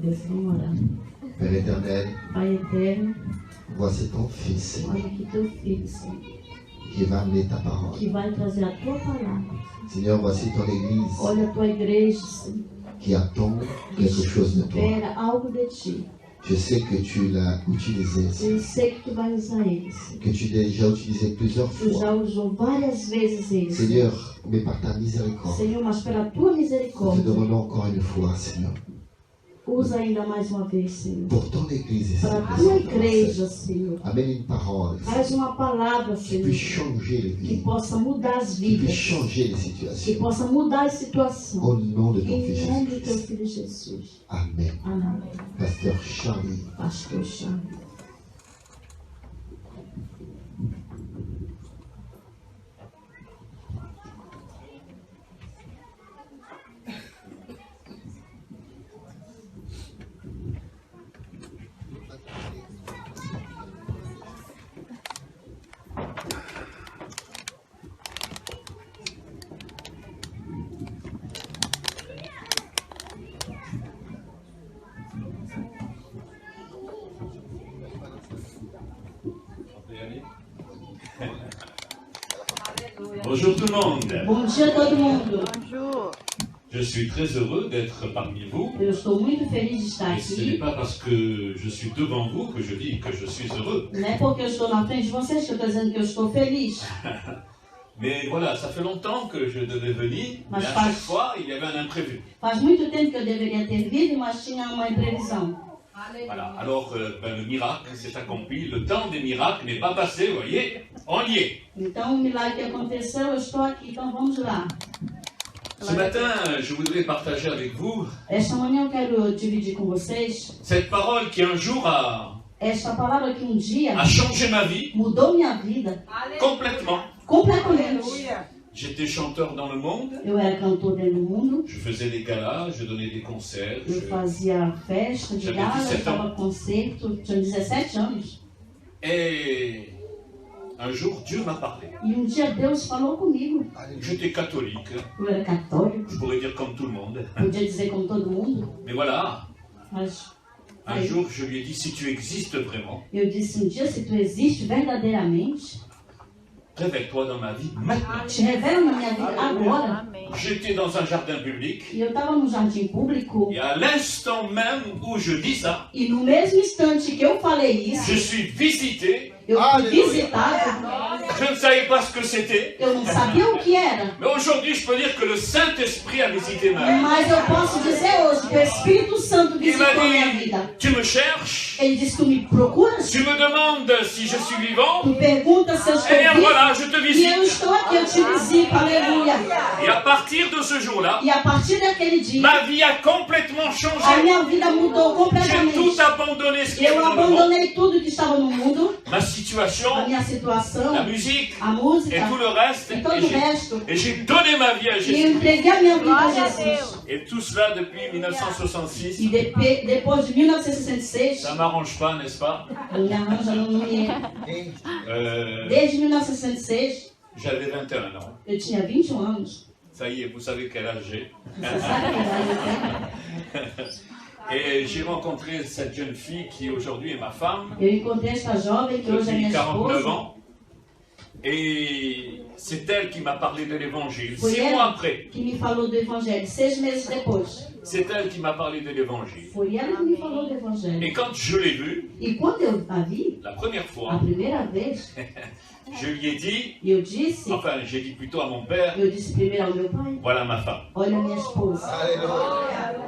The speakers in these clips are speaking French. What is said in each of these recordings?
Vamos orar. Père éternel, Pai eterno, voici ton Fils, Seigneur, olha aqui teu filho, Senhor, qui va amener ta parole. que vai trazer a tua palavra. Seigneur, voici ton Église Olha a tua igreja, Senhor, qui attend quelque chose de toi. espera algo de ti. Je sais que tu l'as utilisé, Eu sei que tu vai usar eles. que tu l'as déjà utilisé plusieurs Tu já fois. usou várias vezes eles. Seigneur, mais par ta miséricorde, Senhor, mas pela tua nous te misericórdia, demandons encore une fois, Seigneur, usa ainda mais uma vez, Senhor. pour ton Église ici Para a tua présente, igreja, Senhor. amène une parole Traz uma palavra, qui Senhor, puisse changer les que vies, possa mudar as qui puisse vidas, changer les que situations. possa mudar as situações. Au nom de ton Em Fils nome do teu Jésus-Christ. filho Jesus. Amen. Amém. Pasteur Charlie. Pastor Charles. Bonjour tout le monde. Bom dia a todo mundo. Je suis très heureux d'être parmi vous. Eu estou muito feliz de estar Et ce n'est aqui. pas parce que je suis devant vous que je dis que je suis heureux. Não é porque eu estou na frente de vocês que eu estou dizendo que eu estou feliz. Mais voilà, ça fait longtemps que je devais venir, mais Mas à faz- chaque fois, il y avait un imprévu. Faz muito tempo que eu deveria ter vindo, mas tinha uma imprevisão. Voilà, alors le miracle s'est accompli. Le temps des miracles n'est pas passé, vous voyez, on y est. Então, o milagre que aconteceu, eu estou aqui. Então, vamos lá. Ce matin, je voudrais partager avec vous Esta manhã eu quero dividir com vocês cette parole qui un jour esta palavra que um dia a changé ma vie mudou minha vida complètement. completamente. J'étais chanteur dans le monde, Eu era cantor dentro do mundo, je faisais des galas, je donnais des concerts, eu fazia festa de J'avais gala, 17 dava concerto, tinha 17 anos. et un jour Dieu m'a parlé. E um dia Deus falou comigo. J'étais catholique, Eu era católico, je pourrais dire comme tout le monde, podia dizer como todo mundo, mais voilà, mas un aí jour je lui ai dit si tu existes vraiment, eu disse um dia, se tu existe verdadeiramente, révèle-toi dans ma vie maintenant. te revela na minha vida agora. J'étais dans un jardin public E eu estava num jardim público, et à l'instant même où je dis ça, e no mesmo instante que eu falei je isso, suis visité. eu fui visitada. Je ne savais pas ce que c'était, Eu não sabia o que era, mais aujourd'hui je peux dire que le Saint-Esprit a visité ma vie. mas eu posso dizer hoje que o Espírito Santo Il m'a visitou minha dit, vida. tu me cherches, Ele disse, tu me procuras, tu me demandes si je suis vivant, tu perguntas se eu estou eh bien vivo, voilà, je te e eu visite. estou aqui, eu te visito, aleluia. Et à partir de ce jour-là, E a partir daquele dia, ma vie a complètement a changé. minha vida mudou J'ai completamente. tout abandonné ce qui était Eu dans le monde. abandonei tudo que estava no mundo, Ma a situation, minha situação, la musique a música, et tout le reste. e todo o resto. Et j'ai donné ma vie à E eu Jésus. entreguei a minha vida a Jesus. Et tout cela depuis 1966. E depois de 1966, Ça m'arrange pas, n'est-ce pas? eu me arranjo no Munhê. Desde 1966, J'avais 21 ans. eu tinha 21 anos. Ça y est, vous savez quel âge j'ai. Você sabe que idade eu tenho? Et j'ai rencontré cette jeune fille qui aujourd'hui est ma femme. Eu encontrei esta jovem que hoje é Depuis minha 49 esposa. ans. Et c'est elle qui m'a parlé de l'évangile. Foi 6 mois ela après, que me falou do Evangelho. 6 meses depois, c'est elle qui m'a parlé de l'évangile. foi ela que me falou do Et Evangelho. quand je l'ai vue, E quando eu a vi, la première a fois, primeira vez, je lui ai dit, eu disse, enfin j'ai dit plutôt à mon père, eu disse primeiro ao meu pai, voilà ma femme. olha a minha esposa.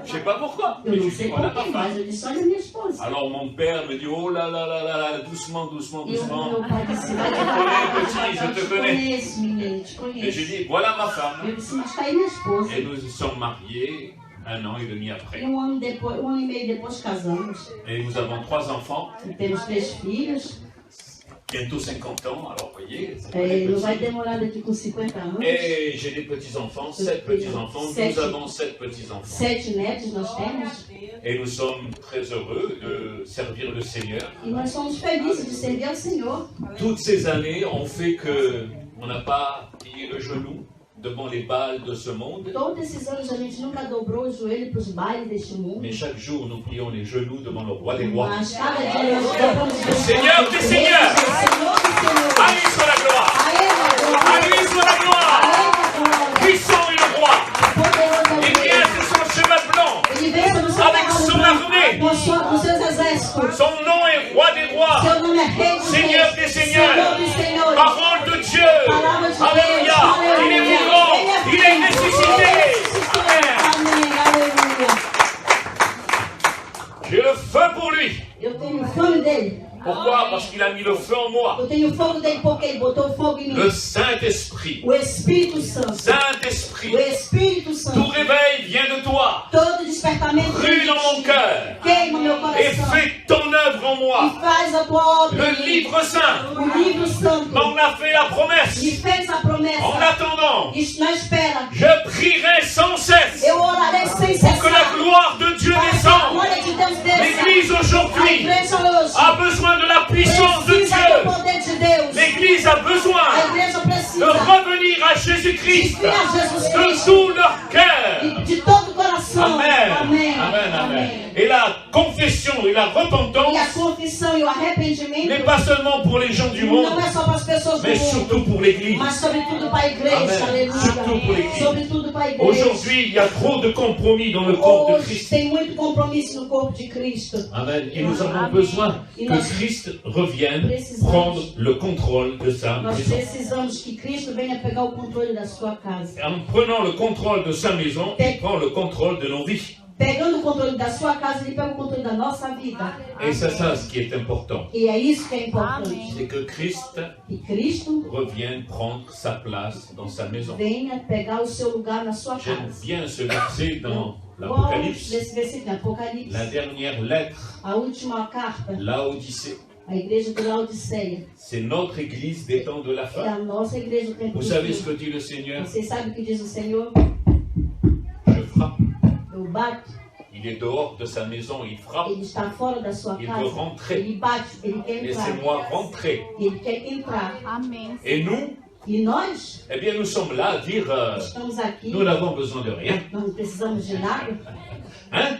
Je sais pas pourquoi, Eu mais não je sei dis voilà ma porquê, femme. mas eu disse, olha a minha esposa. Alors mon père me dit, oh là là là là là, doucement, doucement, E o doucement. meu pai disse, vai petit, je devagar, te eu te connais. conheço, menino, te Et conheço. j'ai dit, voilà ma femme. Eu disse, mas está aí minha esposa. Et nous sommes mariés 1 an et demi E après. ano depois, 1 ano e meio depois casamos. Et nous avons 3 enfants, E temos 3 filhos. bientôt 50 ans, alors vous voyez, c'est pas É, des não vai petits. demorar daqui com 50 anos. Et j'ai des petits-enfants, 7 petits-enfants, nous avons 7 petits-enfants. 7 netos nós temos. Et nous sommes très heureux de servir le Seigneur. E nós somos felizes de servir ao Senhor. Toutes ces années ont fait que on n'a pas plié le genou. devant les balles de ce monde. Todos esses anos a gente nunca dobrou o joelho para os bailes deste mundo. Mais chaque jour, nous plions les genoux devant le roi des rois. Mas cada dia nós dobramos os joelhos. Seigneur des seigneurs. Senhor dos senhores. À lui soit la gloire. A Ele a À glória. lui soit la A gloire. Ele a glória. Puissant est le roi. Poderoso é Il o vient Rei. sur son cheval blanc. Ele vem sobre o seu Avec cavalo son branco, armée. com seus exércitos. Son nom est roi des rois. Seu nome é Rei dos Seigneur Reis. des seigneurs. Senhor dos senhores. Parole de Dieu. Palavra de Deus. Alléluia. Il est vivant. Il est ressuscité. Amen. Amém. Aleluia. J'ai le feu pour lui. Eu tenho fome dele. Pourquoi? Parce qu'il a mis le feu en moi. Eu tenho fogo dele porque ele botou fogo em mim. Le Saint-Esprit. O Espírito Santo. O Saint-Esprit. Espírito Tout Santo. réveil vient de toi. Todo despertamento Brûle dans mon cœur. queima meu Et coração. fais ton œuvre en E moi. faz a tua obra. Le livre saint O livro santo. m'en a fait la Me promesse. fez a En promessa. attendant, E na espera. je prierai sans cesse Eu orarei sem pour que la cessar. gloire de Dieu Para que a descende. glória de Deus desça. L'Église A aujourd'hui igreja hoje a besoin de la puissance de precisa do Dieu. poder de Deus. L'Église a A besoin igreja de precisa revenir à Jésus-Christ de a Jesus de Cristo. tout leur cœur. De todo o coração. Amen. Amém. Amen. Amen. Amém. Et la confession et la E a repentance confissão e o arrependimento n'est pas seulement pour les gens du não monde, é só para as pessoas do mais mundo, surtout pour l'Église. mas sobretudo para a igreja. Amen. Surtout pour Aleluia. l'Église. Sobretudo para a igreja. Aujourd'hui, il y a trop de compromis dans le corps de Hoje Christ. tem muito compromisso no corpo de Cristo. Amen. Et nous avons besoin que Christ revienne prendre le contrôle de sa Nós maison. precisamos que Cristo venha pegar o controle da sua casa. En prenant le contrôle de sa maison, il prend le contrôle de nos vies. Pegando o controle da sua casa, ele pega o controle da nossa vida. Et c'est ça ce qui est important. E é isso que é importante. C'est que Christ Que Cristo revienne prendre sa place dans sa maison. venha pegar o seu lugar na sua J'aime casa. bien ce verset dans Gosto l'Apocalypse, desse versículo em Apocalipse. la dernière lettre, A última carta, Laodicée. a igreja de Laodiceia. C'est notre église des temps de la É fin. a nossa igreja do tempo Vous do savez ce fim. que dit le Seigneur? Vocês sabem o que diz o Senhor? Je frappe. Eu bato. Il est dehors de sa maison, il frappe. Ele está fora da sua Il casa. veut rentrer. Ele bate. Ele quer entrar. Laissez-moi rentrer. Ele quer entrar. Amém. Et nous, E nós eh bien, nous sommes là à dire, estamos aqui. nous n'avons besoin de rien. Não precisamos de nada. Hein?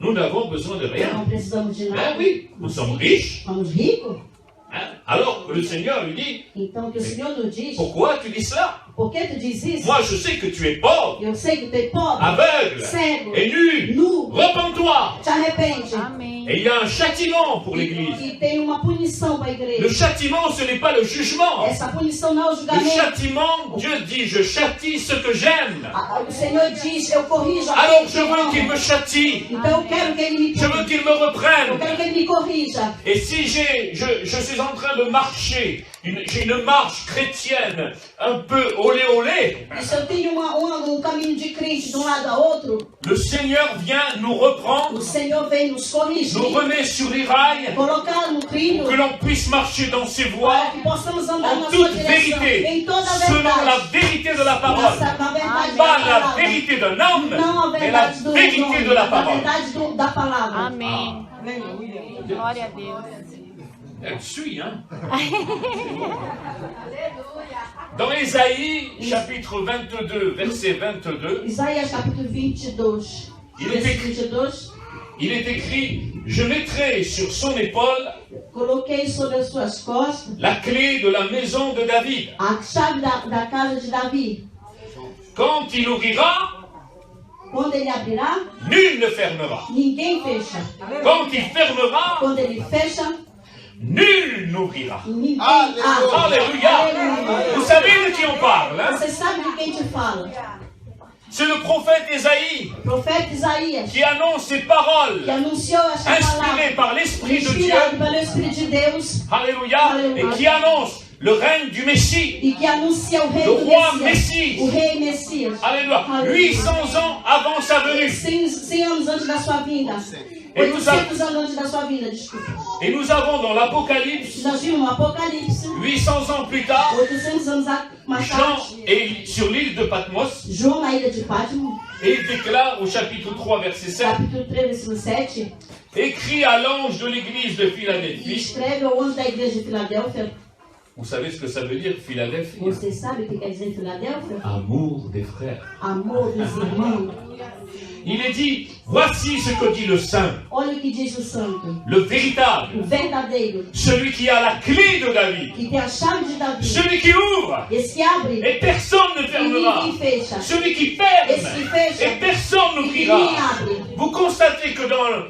Nous n'avons besoin de rien. Não precisamos de Ben nada. oui, nous sommes riches. Somos ricos. Hein? Alors que le Seigneur lui dit, Então, o que o Senhor nos diz, pourquoi tu dis cela? por que tu diz isso? Moi, je sais que tu es pauvre, Eu sei que tu es pobre, aveugle cego, et nu. nu, Repens-toi. te arrepende. Amém. Et il y a un châtiment pour l'Église. E tem uma punição para a Le igreja. châtiment, ce n'est pas le jugement. Essa punição não é o Le julgamento. châtiment, Dieu dit, je châtie ce que j'aime. O Senhor diz, eu corrijo Alors aquele je que eu veux qu'il amo. me châtie. Então eu quero que ele me Je veux corrija. qu'il me Eu reprenne. quero que ele me corrija. Et si je suis en train de marcher, j'ai une marche chrétienne un peu olé olé, E se eu tenho caminho de crente de um lado a outro, le Seigneur vient nous reprendre, o Senhor vem nos corrigir, nous remet sur les rails, colocar no trilho, pour que l'on puisse marcher dans ses voies para que possamos andar en na sua toute direção, vérité, em toda a selon la verdade. vérité de la parole. Na verdade Pas da la palavra. vérité d'un homme, Não a mais la verdade do vérité nome, de la a parole. verdade da palavra. Amém. Glória a Deus. Elle suit, hein? Dans Ésaïe, chapitre 22, verset 22, Isaías capítulo 22, Il est versículo 22. il est écrit, je mettrai sur son épaule Coloquei sobre as suas costas la clé de la maison de David. a chave da casa de Davi. Quand il ouvrira, Quando ele abrirá, nul ne fermera. ninguém fecha. Quand il fermera, Quando ele fecha, nul n'ouvrira. ninguém Aleluia. abre. Alléluia. Vous savez de qui on parle, hein? Você sabe de quem te fala? C'est le prophète Ésaïe O profeta Isaías, qui annonce ces paroles que anunciou essa inspirées palavra, par l'Esprit de Dieu. inspirado pelo Espírito de Deus, Alléluia. Et qui annonce le règne du Messie. e que anuncia o rei Le do roi Messias, Messie. o rei Messias. Alléluia. 800 ans avant sa venue. 100 anos antes da sua vinda. Et nous, 800 anos antes da sua vinda, desculpa. et nous avons dans l'Apocalypse, Nós vimos no Apocalipse, 800 ans plus tard, 800 anos mais Jean tarde, est sur l'île de Patmos João na ilha de Patmos, et il déclare au chapitre 3, verset 7, capítulo 3, versículo 7, écrit à l'ange de l'église de e Philadelphie, escreve ao anjo da igreja de Filadélfia: Vous savez ce que ça veut dire, Philadelphie? Você sabe o que quer dizer Filadélfia? Amour des frères. Amor dos irmãos. Il est dit, voici ce que dit le saint, Olha o que diz o santo. le véritable, O verdadeiro, celui qui a la clé de David, que tem a chave de Davi. celui qui ouvre Esse que abre et personne ne e fermera, ninguém fecha. celui qui Esse ferme que fecha et personne e n'ouvrira. ninguém abre. Vous constatez que dans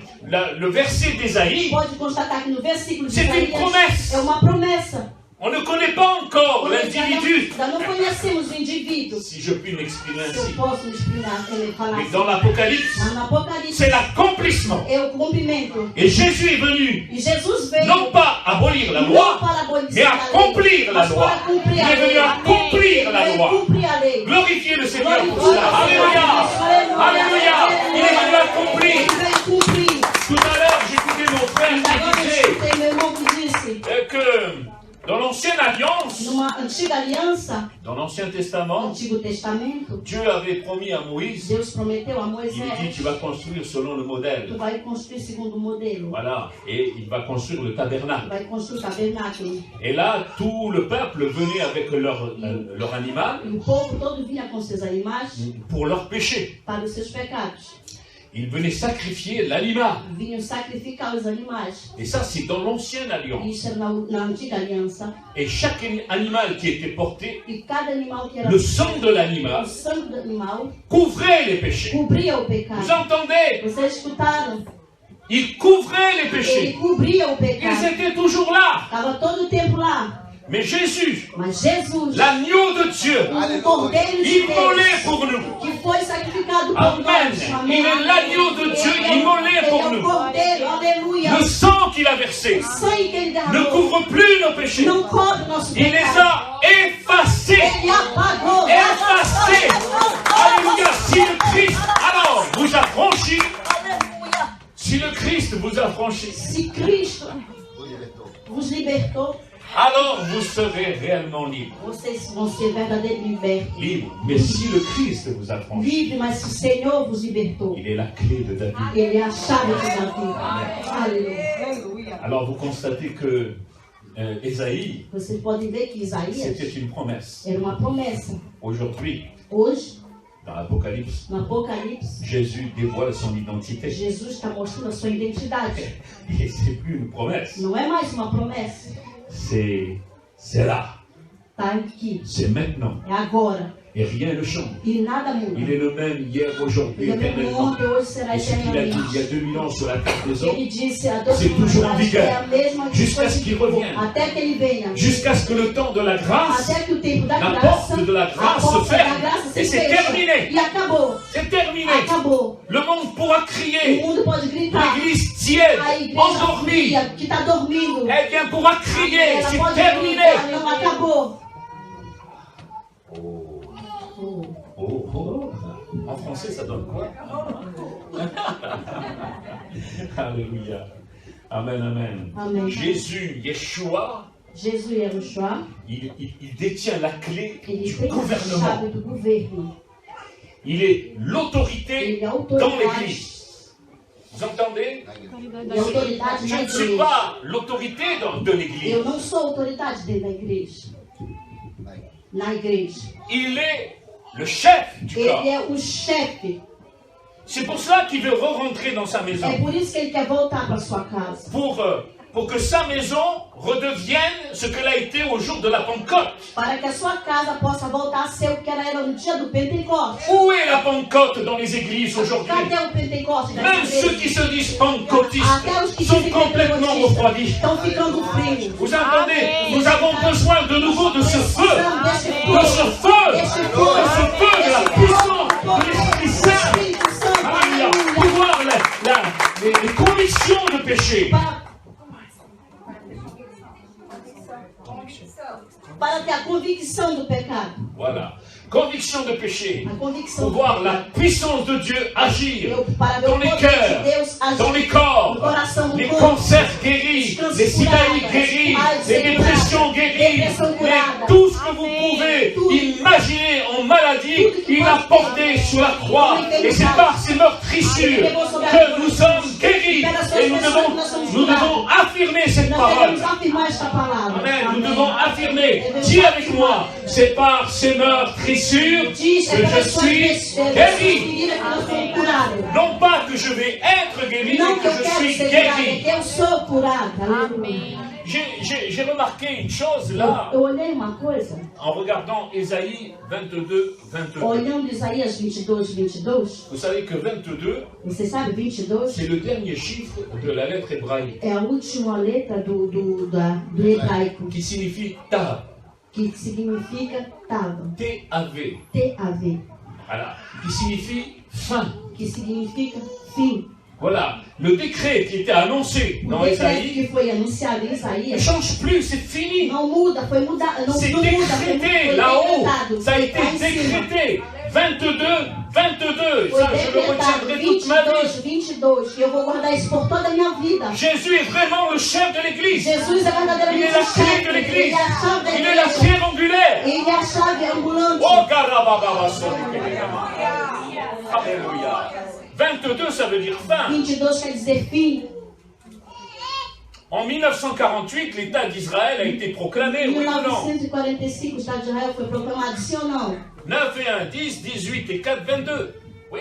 le verset d'Ésaïe, Pode constatar que no versículo de c'est une Isaías promesse. é uma promessa. On ne connaît pas encore Nós l'individu, ainda não conhecemos o indivíduo. si je puis m'exprimer Se eu ainsi. posso me explicar, falar Mais assim. dans l'Apocalypse, Mas no Apocalipse c'est l'accomplissement. é o cumprimento. Et Jésus est venu, E Jesus veio non pas abolir la não loi, para abolir mais a accomplir lei, la mas loi. para cumprir Il a est venu lei. accomplir la Veio loi. cumprir a lei. Glorifiez le Seigneur pour cela. Alléluia. Alléluia. Il est venu accomplir. Ele veio cumprir. Tout à l'heure, j'écoutais mon frère Agora qui eu disait escutei meu irmão que disse, que dans l'Ancienne Alliance, numa antiga aliança, dans l'Ancien no Testament, Antigo Testamento, Dieu avait promis à Moïse, Deus prometeu a il lui dit, Moisés, tu vas construire selon le tu modèle. vai construir segundo o modelo, Voilà. Et il va construire le tu tabernacle. vai construir o tabernáculo. Et là, tout le peuple venait avec leur animal E o povo todo vinha com seus animais pour leur péché. para os seus pecados. Ils venaient sacrifier l'animal. Vinham sacrificar os animais. Et ça, c'est dans l'Ancienne Alliance. Isso era na antiga aliança. Et chaque animal qui était porté, E cada animal que era le sang de o l'animal sangue do animal couvrait les péchés. cobria o Vous pecado. entendez? Vocês escutaram? Il couvrait les Ele péchés. cobria o Ils pecado. étaient toujours là. Estava todo o tempo lá. Mais Jésus, Mas Jesus, l'agneau de Dieu, o Cordeiro de immolé Deus, pour nous. que foi sacrificado por Amen. nós. Il est l'agneau de Dieu immolé Ele pour é o nous. Cordeiro, aleluia. Le sang qu'il a versé O sangue que ele ne derramou couvre plus nos péchés. não cobre nosso Il les pecado. a effacés. Ele apagou. Effacés. Alléluia. Si le Christ, alors, vous a franchi, Aleluia. si le Christ vous a franchi, Se Cristo vos libertou, alors vous serez réellement libre. vocês vão ser verdadeiros libertos. Libre. Mais si le Christ vous a franchi, Livre, mas se o Senhor vos libertou, il est la clé de David. Ele é a chave de Davi. Aleluia. Alors vous constatez que Ésaïe, Vocês podem ver que Isaías c'était une promesse. era uma promessa. Aujourd'hui, Hoje, dans l'Apocalypse, no Apocalipse, Jésus dévoile son identité. Jesus está mostrando a sua identidade. Et c'est plus une promesse. Não é mais uma promessa. C'est là. Está aqui. C'est maintenant. É agora. Et rien ne change. E nada muda. Il est le même hier, aujourd'hui, Ele é o mesmo éternellement. ontem, hoje será Et ce qu'il a dit il y a eternamente. 2000 ans sur la terre des hommes, Ele disse há 2 C'est toujours en anos vigueur. é a mesma que Jusqu'à foi ce qu'il que ficou, revienne. até que ele venha. jusqu'à ce que le temps de la grâce, Até que o tempo da la graça, porte de la a grâce se porta da ferme. graça se Et c'est fecha. terminé. E acabou. C'est terminé. Acabou. Le monde pourra O crier. mundo pode gritar. L'église tiède, A igreja endormie, fria, que está dormindo, eh bien pourra crier. ela C'est pode terminé. gritar, não acabou. Oh, oh. En français, ça donne quoi? Alléluia. Amen, amen. Amen. Jésus, Yeshua, Jesus Yeshua, il détient la clé ele du tem a gouvernement. chave do governo. Il est l'autorité Ele é a dans autoridade. l'Église. Vous entendez? Ele é a autoridade Je na ne suis igreja. pas l'autorité de l'Église. Eu não sou autoridade dentro da igreja. Na igreja. Il est le chef du corps. Ele é o chefe. C'est pour cela qu'il veut re-rentrer dans sa maison. É por isso que ele quer voltar para sua casa. Pour que sa maison redevienne ce qu'elle a été au jour de la Pentecôte. Para que a sua casa possa voltar a ser o que ela era no dia do Pentecoste. Où est la Pentecôte dans les églises aujourd'hui? Cadê o Pentecoste das Même ceux igrejas? qui se disent pentecôtistes Até os que sont dizem complètement pentecostistas refroidis. estão ficando frios. Vous entendez? Amen. Nous avons besoin de nouveau de ce feu. Precisamos desse De ce fogo. feu. Desse De fogo. ce feu de la puissance de l'Esprit Do Saint. Espírito Santo. Alléluia. Pour voir les convictions de péché. Para ter a convicção do pecado. Voilà. Conviction de péché. A convicção Pour do voir pecado. la puissance de Dieu agir Para ver dans o les poder cœurs, de Deus agir dans les no corps, coração do les corpo. cancers guéris, les sidaïs guéris, les dépressions guéries, Dépression mais curada. tout ce que vous pouvez imaginer en maladie, il a porté sur la croix. Et c'est par ces meurtrissures que nous sommes guéris. Écrit. Et nous devons affirmer cette Nós parole. devemos afirmar esta palavra. Amen. Nous Amém. devons affirmer. Dis avec moi, c'est par ces meurtrissures Diz, que é je pelas suas suis guéri. feridas que nós somos curados. Non pas que je vais être guéri, Não mais que que eu je quero suis ser curado, é guéri. que eu sou curado. Amém. J'ai remarqué une chose là, Eu olhei uma coisa, en regardant Ésaïe 22, 22. olhando Isaías 22, 22, Vous savez que 22, você sabe, 22 c'est le dernier chiffre de la lettre hébraïque, é a última letra do hebraico, qui signifie Tav, que significa tava, T-A-V, T-A-V, voilà, qui signifie fin. que significa fim. Voilà, le décret qui était annoncé O dans decreto Ésaïe que foi anunciado em ne Isaías change plus, c'est fini. não muda, foi mudado, não C'est muda, décrété foi là-haut, decretado, ça a été lá em cima. décrété. 22, 22, Foi ça je le decretado retiendrai toute ma vie. 22, e eu vou guardar isso por toda a minha vida. Jésus est vraiment le chef de l'Église. Jesus é Il verdadeiramente est la o clé chefe, de ele l'Église. é a chave da Il est la igreja, pierre angulaire. ele é a chave ambulante. Oh, Garababa, Alléluia. 22, ça veut dire fin. 22 quer dizer fim. En 1948, l'État d'Israël a été proclamé, Em oui ou non? 1945, o Estado de Israel foi proclamado, sim ou não? 9 et 1, 10, 18 et 4, 22. Oui.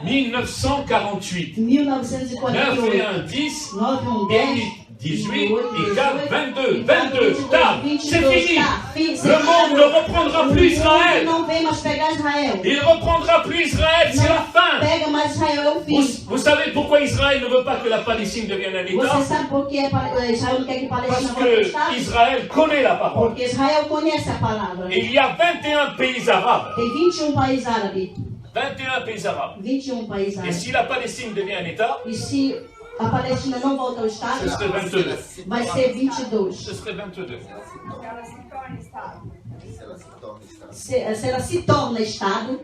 1948. 9 et 1, 10 9, 1, et 10, 18 et 4, 22. 22. Stop. C'est fini. Le monde ne reprendra plus Israël. Não vem mais pegar Israel. Il ne reprendra plus Israël, c'est la fin. Pega mais Israel, é o fim. Vous savez pourquoi Israël ne veut pas que la Palestine devienne un État? Você sabe por que Israel não quer que Parce Palestina volte ao Estado? que Israël connaît la parole. Porque Israel conhece a palavra. Et il y a 21 pays arabes. Tem 21 países árabes. 21 pays arabes. 21 países Et árabes. si la Palestine devient un État, E se a Palestina não volta ao Estado, ce serait 22. vai ser 22. Ce serait 22. Se ela se torna Estado,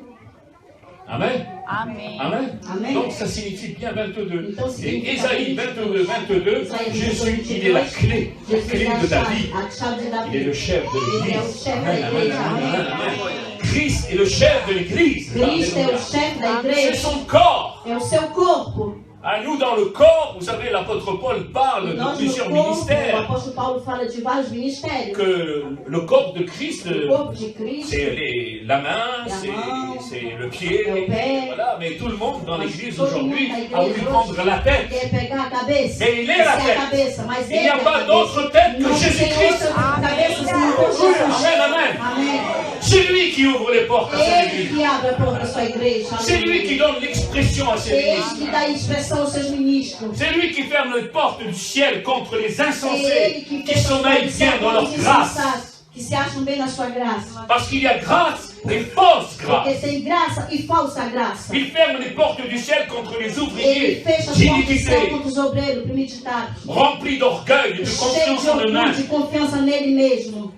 Amen. Amém. Amen. Amen. Donc ça signifie bien 22. Então, Et significa Ésaïe 22, 22, Isaías Jésus, 22, il est la clé Jesus é de David. a chave de Il est Davi. le chef de Ele é o l'Église. chefe da Amen, amen, igreja. amen, Amém. amen. Christ est le chef de l'Église. Cristo é Alléluia. o chefe da C'est igreja. son corps. É o seu corpo. À nous, dans le corps, vous savez, l'apôtre Paul parle de Nós no plusieurs corpo, o ministères. apóstolo Paulo fala de vários ministérios. Que le corps de Christ, O corpo de Cristo, c'est la main, La main, c'est le pied, le pé. voilà. Mais tout le monde dans l'église todo mundo aujourd'hui na a igreja voulu prendre la tête. quer pegar a cabeça. Mais il est la Essa é a tête. cabeça, mas Il ele n'y é a a pas cabeça. d'autre tête que Não tem Jésus-Christ. outra cabeça senão Jesus. Amen, amen. Amém. C'est lui qui ouvre les portes à son Ele église. que abre a porta da sua igreja. C'est lui qui donne l'expression à ses Ele ministres. que dá expressão aos seus ministros. C'est lui qui ferme les portes du ciel contre les É ele insensés que qui fecha as sommeillent portas bien dans leur aos grâce. insensatos, que se acham bem na sua graça. Parce qu'il y a grâce et fausse grâce. Porque tem graça e falsa graça. Il ferme les portes du ciel contre les Ele ouvriers fecha as portas do céu d'iniquité, contra os obreiros premeditados. remplis d'orgueil et de Cheio confiance de en orgulho, eux-mêmes. de confiança nele mesmo.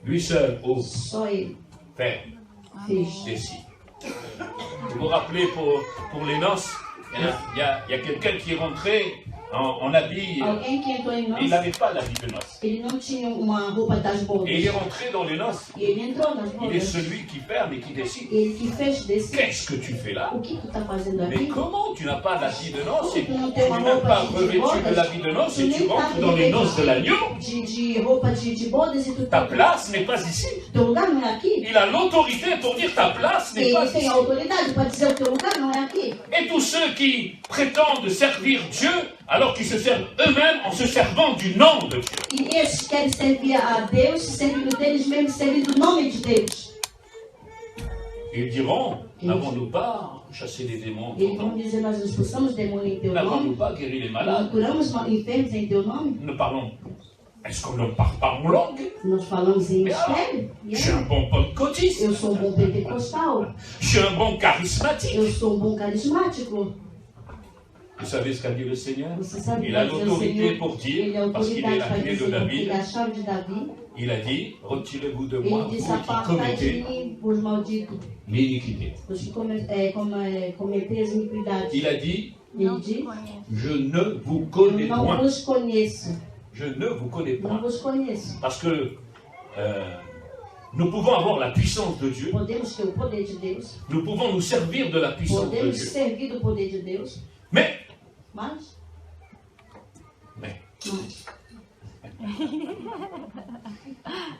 Lui seul ose Só ele faire fez. décide. Vous vous rappelez pour les noces, il y a quelqu'un qui est rentré en habit. Alguém que entrou em Il nós, n'avait pas l'habit de noces. ele não tinha uma roupa das bodas. Et il est rentré dans les noces. E ele entrou nas Il est bodas. celui qui ferme et qui décide. Ele que fez desse. Qu'est-ce que tu fais là? O que tu está fazendo Mais aqui? comment tu n'as pas l'habit de noces et Tu tu não tem uma n'es même roupa pas de revêtu de bodas? l'habit de noces Tu et tu nem tá rentres dans les noces de l'agneau? de roupa de bodas e tu Ta place n'est pas ici. Teu lugar não é aqui? Il a l'autorité pour dire ta place n'est pas Ele tem ici. a autoridade para dizer o teu lugar não é aqui. Et tous ceux qui prétendent servir Dieu alors qu'ils se servent eux-mêmes en se servant du nom de Dieu. E esses querem servir a Deus, servindo deles mesmos, servindo o nome de Deus. Ils diront, n'avons-nous pas chassé les démons en ton Eles vão nom? dizer, nós expulsamos demônio em teu N'avons-nous nome, pas guéri les nós malades? curamos enfermos em teu nome, Nous parlons. Est-ce qu'on ne parle pas en langue? nós falamos em mistério. E Je suis un aí, bon pentecôtiste. eu sou um bom pentecostal, Je suis un bon charismatique. eu sou um bom carismático. Vous savez ce qu'a dit le Seigneur? Você sabe Il que a vai dizer o l'autorité Senhor, pour dire, ele é parce qu'il est autoridade la para clé de dizer, porque David, ele é a chave de Davi. il a dit, retirez-vous de Ele moi, vous disse, qui apartai de commettez mim, os malditos, l'iniquité. os que cometem as iniquidades. Il a dit, Ele diz, je ne vous connais não point. vos conheço, Je ne vous connais não point. vos conheço. Parce que Nous pouvons avoir la puissance de Dieu. podemos ter o poder de Deus, Nous pouvons nous servir de la puissance de podemos Dieu. servir do poder de Deus, Mais,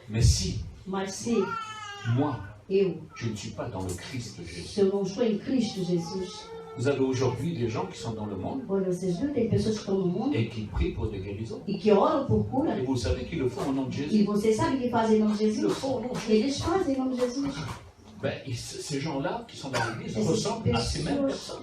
mas si se moi, eu, je ne suis pas dans le Christ Jésus. se eu não estou em Cristo Jesus, Vous avez aujourd'hui des gens qui sont dans le monde olha, vocês viram, tem pessoas que estão no mundo et qui prient pour des guérisons. e que oram por cura, Et vous savez qu'ils le font au nom de Jésus. e vocês sabem que fazem em nome de Ils le Jesus? font au nom de Jésus. Eles fazem em nome de Jesus. Ben, ces gens-là qui sont dans l'église Essas ressemblent à ces mêmes pessoas,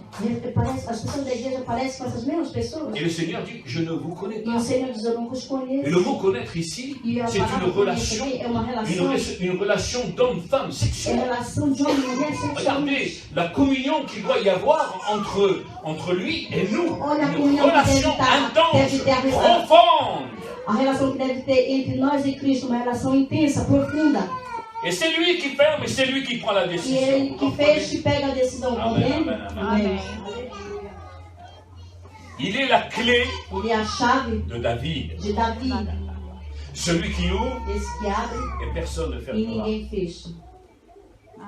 personnes. as pessoas da igreja parecem com essas mesmas pessoas. Et le Seigneur dit, je ne vous connais E o pas. Senhor diz, eu não vos Et conheço. le mot connaître ici, E a c'est une palavra conhecer relation, aqui é uma relação, une relation d'homme-femme é sexuelle. relação de homem e mulher sexual. Regardez la communion qu'il doit y avoir entre lui et nous. Olha a Une comunhão que relation deve intense, ter a profonde. A relação que deve ter entre nós e Cristo, uma relação intensa, profunda. Et c'est lui qui ferme et c'est lui qui prend la E décision. ele que fecha e pega a decisão. Amém, Amém? amém, Amém. Il est la clé Ele é a chave de David. de Davi. Celui qui ouvre Esse que abre et personne ne e fermera. ninguém fecha.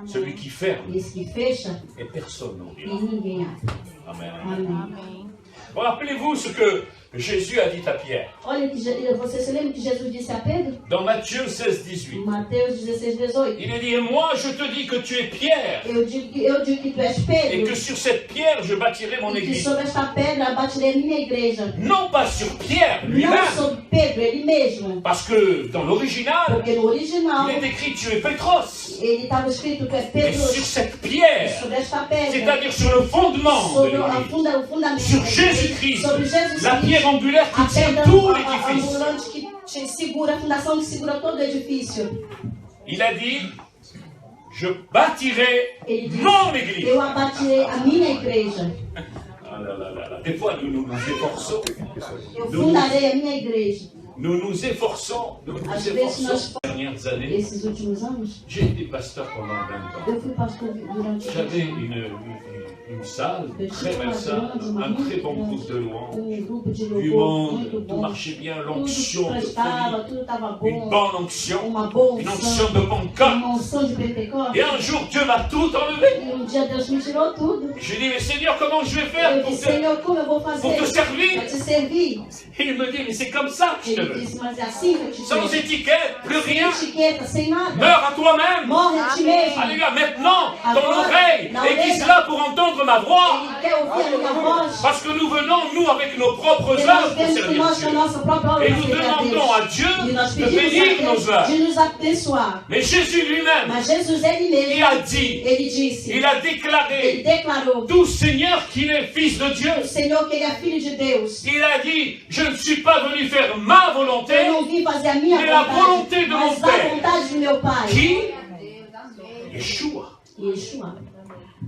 Celui qui ferme Esse que fecha et personne e n'ouvrira. ninguém abre. Amen. Amém. Amém. Bon, rappelez-vous ce que Jésus a dit à Pierre. Olha, que você se lembra que Jesus disse a Pedro? Dans Matthieu 16, Em 18. Mateus 16, 18. Il a dit, et moi je te dis que tu es Pierre. Eu digo que tu és Et Pedro. que sur cette pierre je bâtirai mon E que église. sobre esta pedra batirei a minha igreja. Non pas sur Pierre Não lui-même. sobre Pedro, ele mesmo. Parce que dans l'original, Porque no original, il est écrit tu es Pétros. ele estava escrito que é Et Pedro. sur cette pierre, Sobre esta pedra. c'est-à-dire sur le fondement de Sobre l'église, o fundamento. sur Jésus-Christ, Sobre Jesus la Cristo. pierre angulaire A qui tient pedra tout l'édifice. ambulante que te segura, a fundação que segura todo o edifício. Il a dit, je bâtirai Ele disse, mon église. eu abatirei a minha igreja. Ah là là là là. Des fois, nous nous efforçons. Eu fundarei a minha igreja. Nous nous efforçons. Às vezes nós, Ces dernières années, esses últimos anos, j'ai été pasteur pendant 20 ans. eu fui pastor durante J'avais une salle, très belle salle, un très bon groupe de louanges, grupo de du louvor muito monde, tout bom. marchait bien, Tudo l'onction de prestava, folie, tudo estava une bom. bonne onction, Uma boa une unção, onction de Pentecôte. uma unção de Pentecostes. Et un jour, Dieu m'a tout enlevé. E dia Deus me tirou tudo. J'ai dit, mais Seigneur, comment je vais faire Eu pour disse, te, Senhor, como eu vou pour fazer te servir? para te servir? Et il me dit, mais c'est comme ça que je te Ele veux. disse, mas é assim que eu te Sans quero. étiquette, plus Sem rien. etiqueta, sem nada. Meurs à toi-même. Morre a ti mesmo. Alléluia, maintenant, ton Agora, oreille na est orelha. là pour entendre ma voix. Ele quer ouvir a minha voz. Parce que nous venons, nous, avec nos propres Porque nós œuvres pour vemos que servir nós, com a Dieu. nossa própria obra, Et para nous servir a demandons à Deus. Dieu E nós de pedimos bénir a nos Deus œuvres. de nos abençoar. Mais Jésus lui-même, Mas Jesus, ele il mesmo, a dit, ele disse, il a ele déclaré, declarou, tout Seigneur qu'il est fils de Dieu. o Senhor, que ele é filho de Deus. Il a dit, je ne suis pas venu faire ma volonté, Eu não vim fazer a minha Mais la volonté vontade, de mon mas a Père. vontade do meu Pai. qui Yeshua. Yeshua.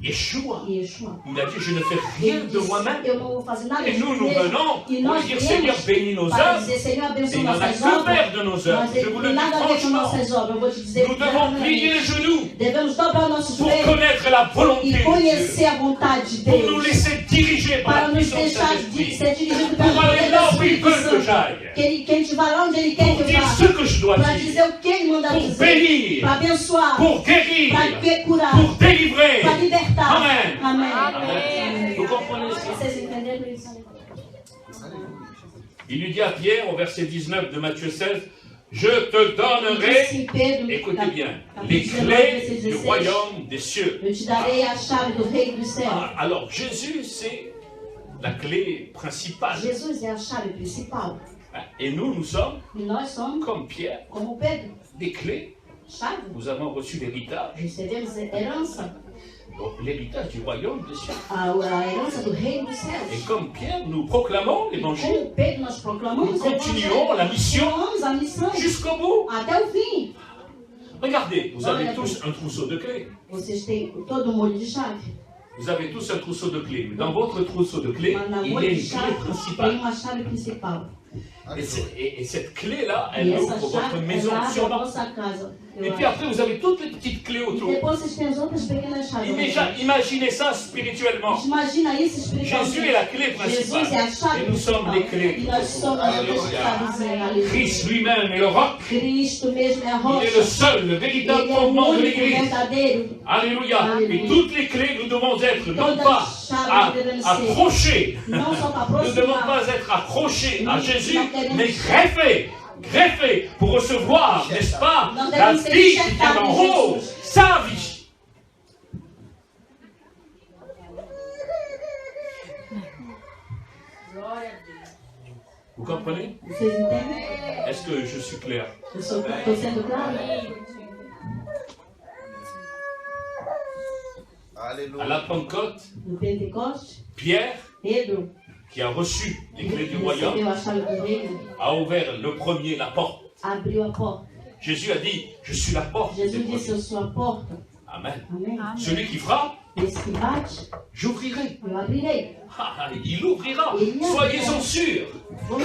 Yeshua. Yeshua. Il a dit, je ne fais rien Ele de disse, moi-même. eu não vou fazer nada Et de nous, mim nous mesmo. venons E pour nós dire, Seigneur, viemos bénis nos para œuvres. dizer, Senhor, Et abençoa il n'en a nossas que faire obras. de nos œuvres. Mas Je ele vous tem le dis nada a ver com franchement. nossas obras. Eu vou te dizer Nous devons plier les verdadeiramente. genoux Devemos dobrar nossos pour joelhos connaître la volonté e de Dieu. conhecer a vontade de Pour nous Deus. laisser diriger par Para la nos puissance de deixar Saint-Esprit. ser dirigido Pour pelo aller poder là do où il Espírito veut que Santo. j'aille. Que ele te vai lá onde ele quer Pour que eu dire vá. ce que je dois Para dire. dizer o que ele manda Pour dizer. bénir. Para abençoar. Pour guérir. Para curar. Pour délivrer. Para libertar. Amen. Amém. Amen. Vous comprenez ça? Vocês entenderam isso? Il lui dit à Pierre, au verset 19 de Matthieu 16, je te Disse donnerai, Pedro, écoutez bien, capítulo les 19, clés verset du 16. royaume des cieux. Eu te darei a chave do reino do céu. Alors Jésus, c'est la clé principale. Jesus é a chave principal. Et nous, nous sommes, E nós somos, comme Pierre, como Pedro, des clés. chave. Nous avons reçu l'héritage. Recebemos a herança. Donc l'héritage du royaume des cieux. A herança do reino dos Et céus. comme Pierre, nous proclamons l'évangile Como Pedro, nós proclamamos Nous o continuons la mission Continuamos a missão jusqu'au bout. até o fim. Regardez, vous avez Olha, tous un trousseau de clés. Vocês têm todo molho de chave. Vous avez tous un trousseau de clés. Mais dans votre trousseau de clés, Mas na il y a molho une de clé chave tem principale. uma chave principal. Et cette clé-là, elle E essa ouvre votre chave maison ela abre sur a bas. nossa casa. Et puis après, vous avez toutes les petites clés E autour. depois vocês têm as outras pequenas chaves. Imaginez ça spirituellement. Imagina isso espiritualmente. Jésus est la clé principale. Jesus é a chave Et nous sommes les clés. E nós somos as chaves. Aleluia. Christ lui-même est le roc. Cristo mesmo é a Il est le rocha. seul, le véritable Ele é o fondement de único l'Église. verdadeiro. Alléluia. Alléluia. Et toutes les clés, nous devons être non Todas pas as chaves devem ser accrochés. não só para Nous ne devons aproximar, pas être accrochés à Nous Jésus, não queremos- mais greffés pour recevoir, n'est-ce pas, Não la devemos ser vie qui vient d'en enxertados em haut, Jesus. sa vie. Vous comprenez? vocês entendem? Est-ce que je suis clair? Eu estou sendo claro? À la Pentecôte, No Pentecoste, Pierre, Pedro qui a reçu les clés du royaume, recebeu a chave do reino, a ouvert le premier la porte. abriu a porta. Jésus a dit, je suis la porte. Jesus des disse, eu brebis. sou a porta. Amen. Amém? Celui qui frappe, Esse que bate, j'ouvrirai. eu abrirei. Ah, il ouvrira. Soyez-en sûrs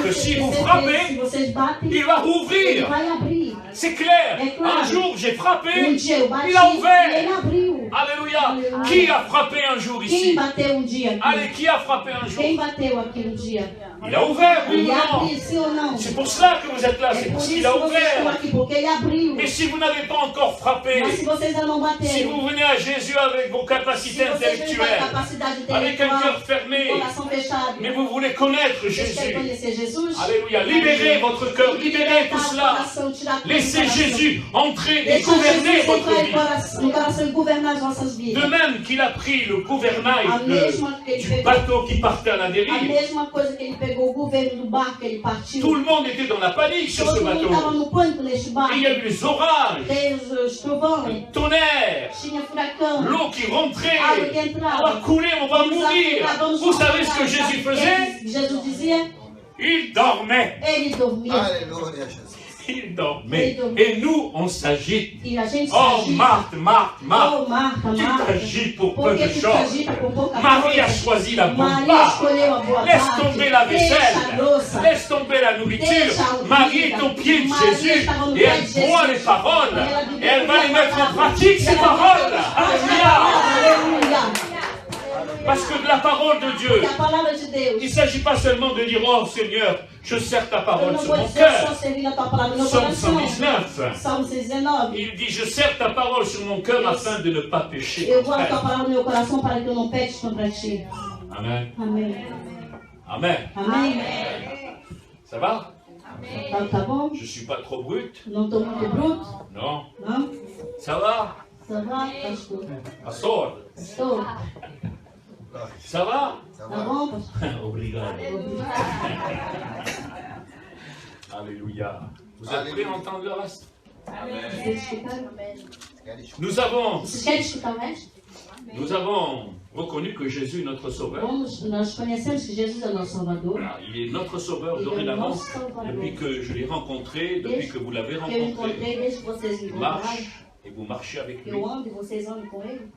que si vous Se frappez, vocês batem, il va ele rouvrir. vai abrir. C'est clair. É claro. Un jour, j'ai frappé. Dia eu bati Il a e ele ouvert. abriu. Alléluia. Alléluia. Qui a frappé un jour Quem ici? bateu dia aqui? Allez, qui a frappé un jour? Quem bateu aqui dia? Il a ouvert, oui ou Ele non? abriu, sim ou não? C'est pour cela que vous êtes là. É C'est por parce isso qu'il que a vocês estão ouvert. aqui, porque ele abriu. Mais si vous n'avez pas encore frappé, Mas se vocês ainda não si bateram, vous venez à Jésus avec vos se capacités vocês têm a intellectuelles, capacidade avec un intelectual, cœur fermé, coração fechado, mais vous voulez connaître vocês querem Jésus. conhecer Jesus? Alléluia. Libérez votre cœur, libérez tout cela. Laissez Jésus entrer et Deixa gouverner Jesus votre entrar vie. no coração e governar as nossas De vidas. même qu'il a pris le gouvernail A mesma que ele du pegou, bateau qui partait à la a dérive, mesma coisa que ele pegou o governo do barco que ele partiu. tout le monde était dans la panique sur ce Todo mundo estava bateau. no pânico neste barco. Et il y a eu les orages, Tem os trovões, le tonnerre, tinha furacão, l'eau qui rentrait. água que On va entrava. couler, on va Vamos mourir. afundar, vamos Vous savez ce afundar. que Jésus Sabe o que faisait? Jesus dizia? Il dormait. Ele dormia. Alléluia, Jésus. Il dormait. Et nous, on s'agite. E a gente se Oh, agita. Marthe, Marthe, Marthe. Oh, Marta, Tu Marta. t'agites pour peu Por de que tu te choses. agita por pouca Marie a coisa? choisi la bonne Maria part. escolheu a boa Laisse parte. tomber la Deixa a vaisselle. louça. Laisse tomber la nourriture. Deixa a Marie est comida. au pied de Maria Jésus. estava no Et pé elle de Jesus. boit les paroles. Ela bebeu Et elle va les a mettre en palavra. pratique, ces Ela paroles. vai Alléluia. Aleluia. Parce que de la parole de Dieu, E a palavra de Deus. il ne s'agit pas seulement de dire, oh Seigneur, je sers ta Eu parole não sur vou mon dizer só cœur. servir a tua palavra no meu Psaume coração. 119. Salmo 119. Il dit, je sers ta parole sur mon cœur afin de ne pas pécher. Eu vou a contre tua elle. palavra no meu coração para que eu não peque contra ti. Amen. Amém. Amen. Amém? Ça va? Tá bom? Je ne suis pas trop brut? Não estou muito bruto? Non. Não? Ça va? Tá bom, pastor? Pastor? Estou. Ça va? Tá bom, pastor? Obrigado. Alléluia. Vous êtes prêts à entendre le reste? Vocês escutaram? Nous avons Vocês querem escutar o resto? reconnu que Jésus est notre sauveur. Nós conhecemos que Jesus é o nosso Salvador. Voilà, il est notre sauveur Ele é o dorénavant. nosso Salvador. Depuis que je l'ai rencontré, depuis que vous l'avez Que eu rencontré, encontrei desde que vocês me il encontraram. marche et vous marchez avec lui. Eu ando e vocês andam com ele.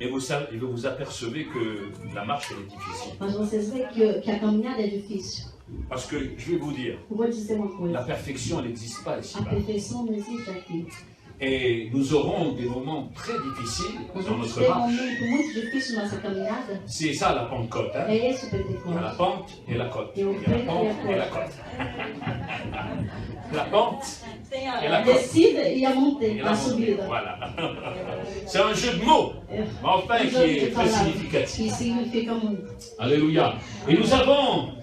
Et vous apercevez que la marche elle est difficile. Mas vocês veem que a caminhada é difícil. Parce que je vais vous dire, Eu vou dizer uma la coisa. perfection elle n'existe pas A ici-bas. perfeição não existe aqui. Et nous aurons des moments très difficiles Nós dans vamos notre ter um marche. momento muito difícil na nossa caminhada. C'est ça la Pentecôte. Hein? É esse o Il y a la Pentecostes. pente et la côte. Et Il au y a la près, pente il y a et la côte. La pente Tem E a la descida e a et montanha, la a montée. subida. Voilà. C'est un jeu de mots, mais enfin qui est très significatif. Que significa muito. Alléluia. Et nous avons,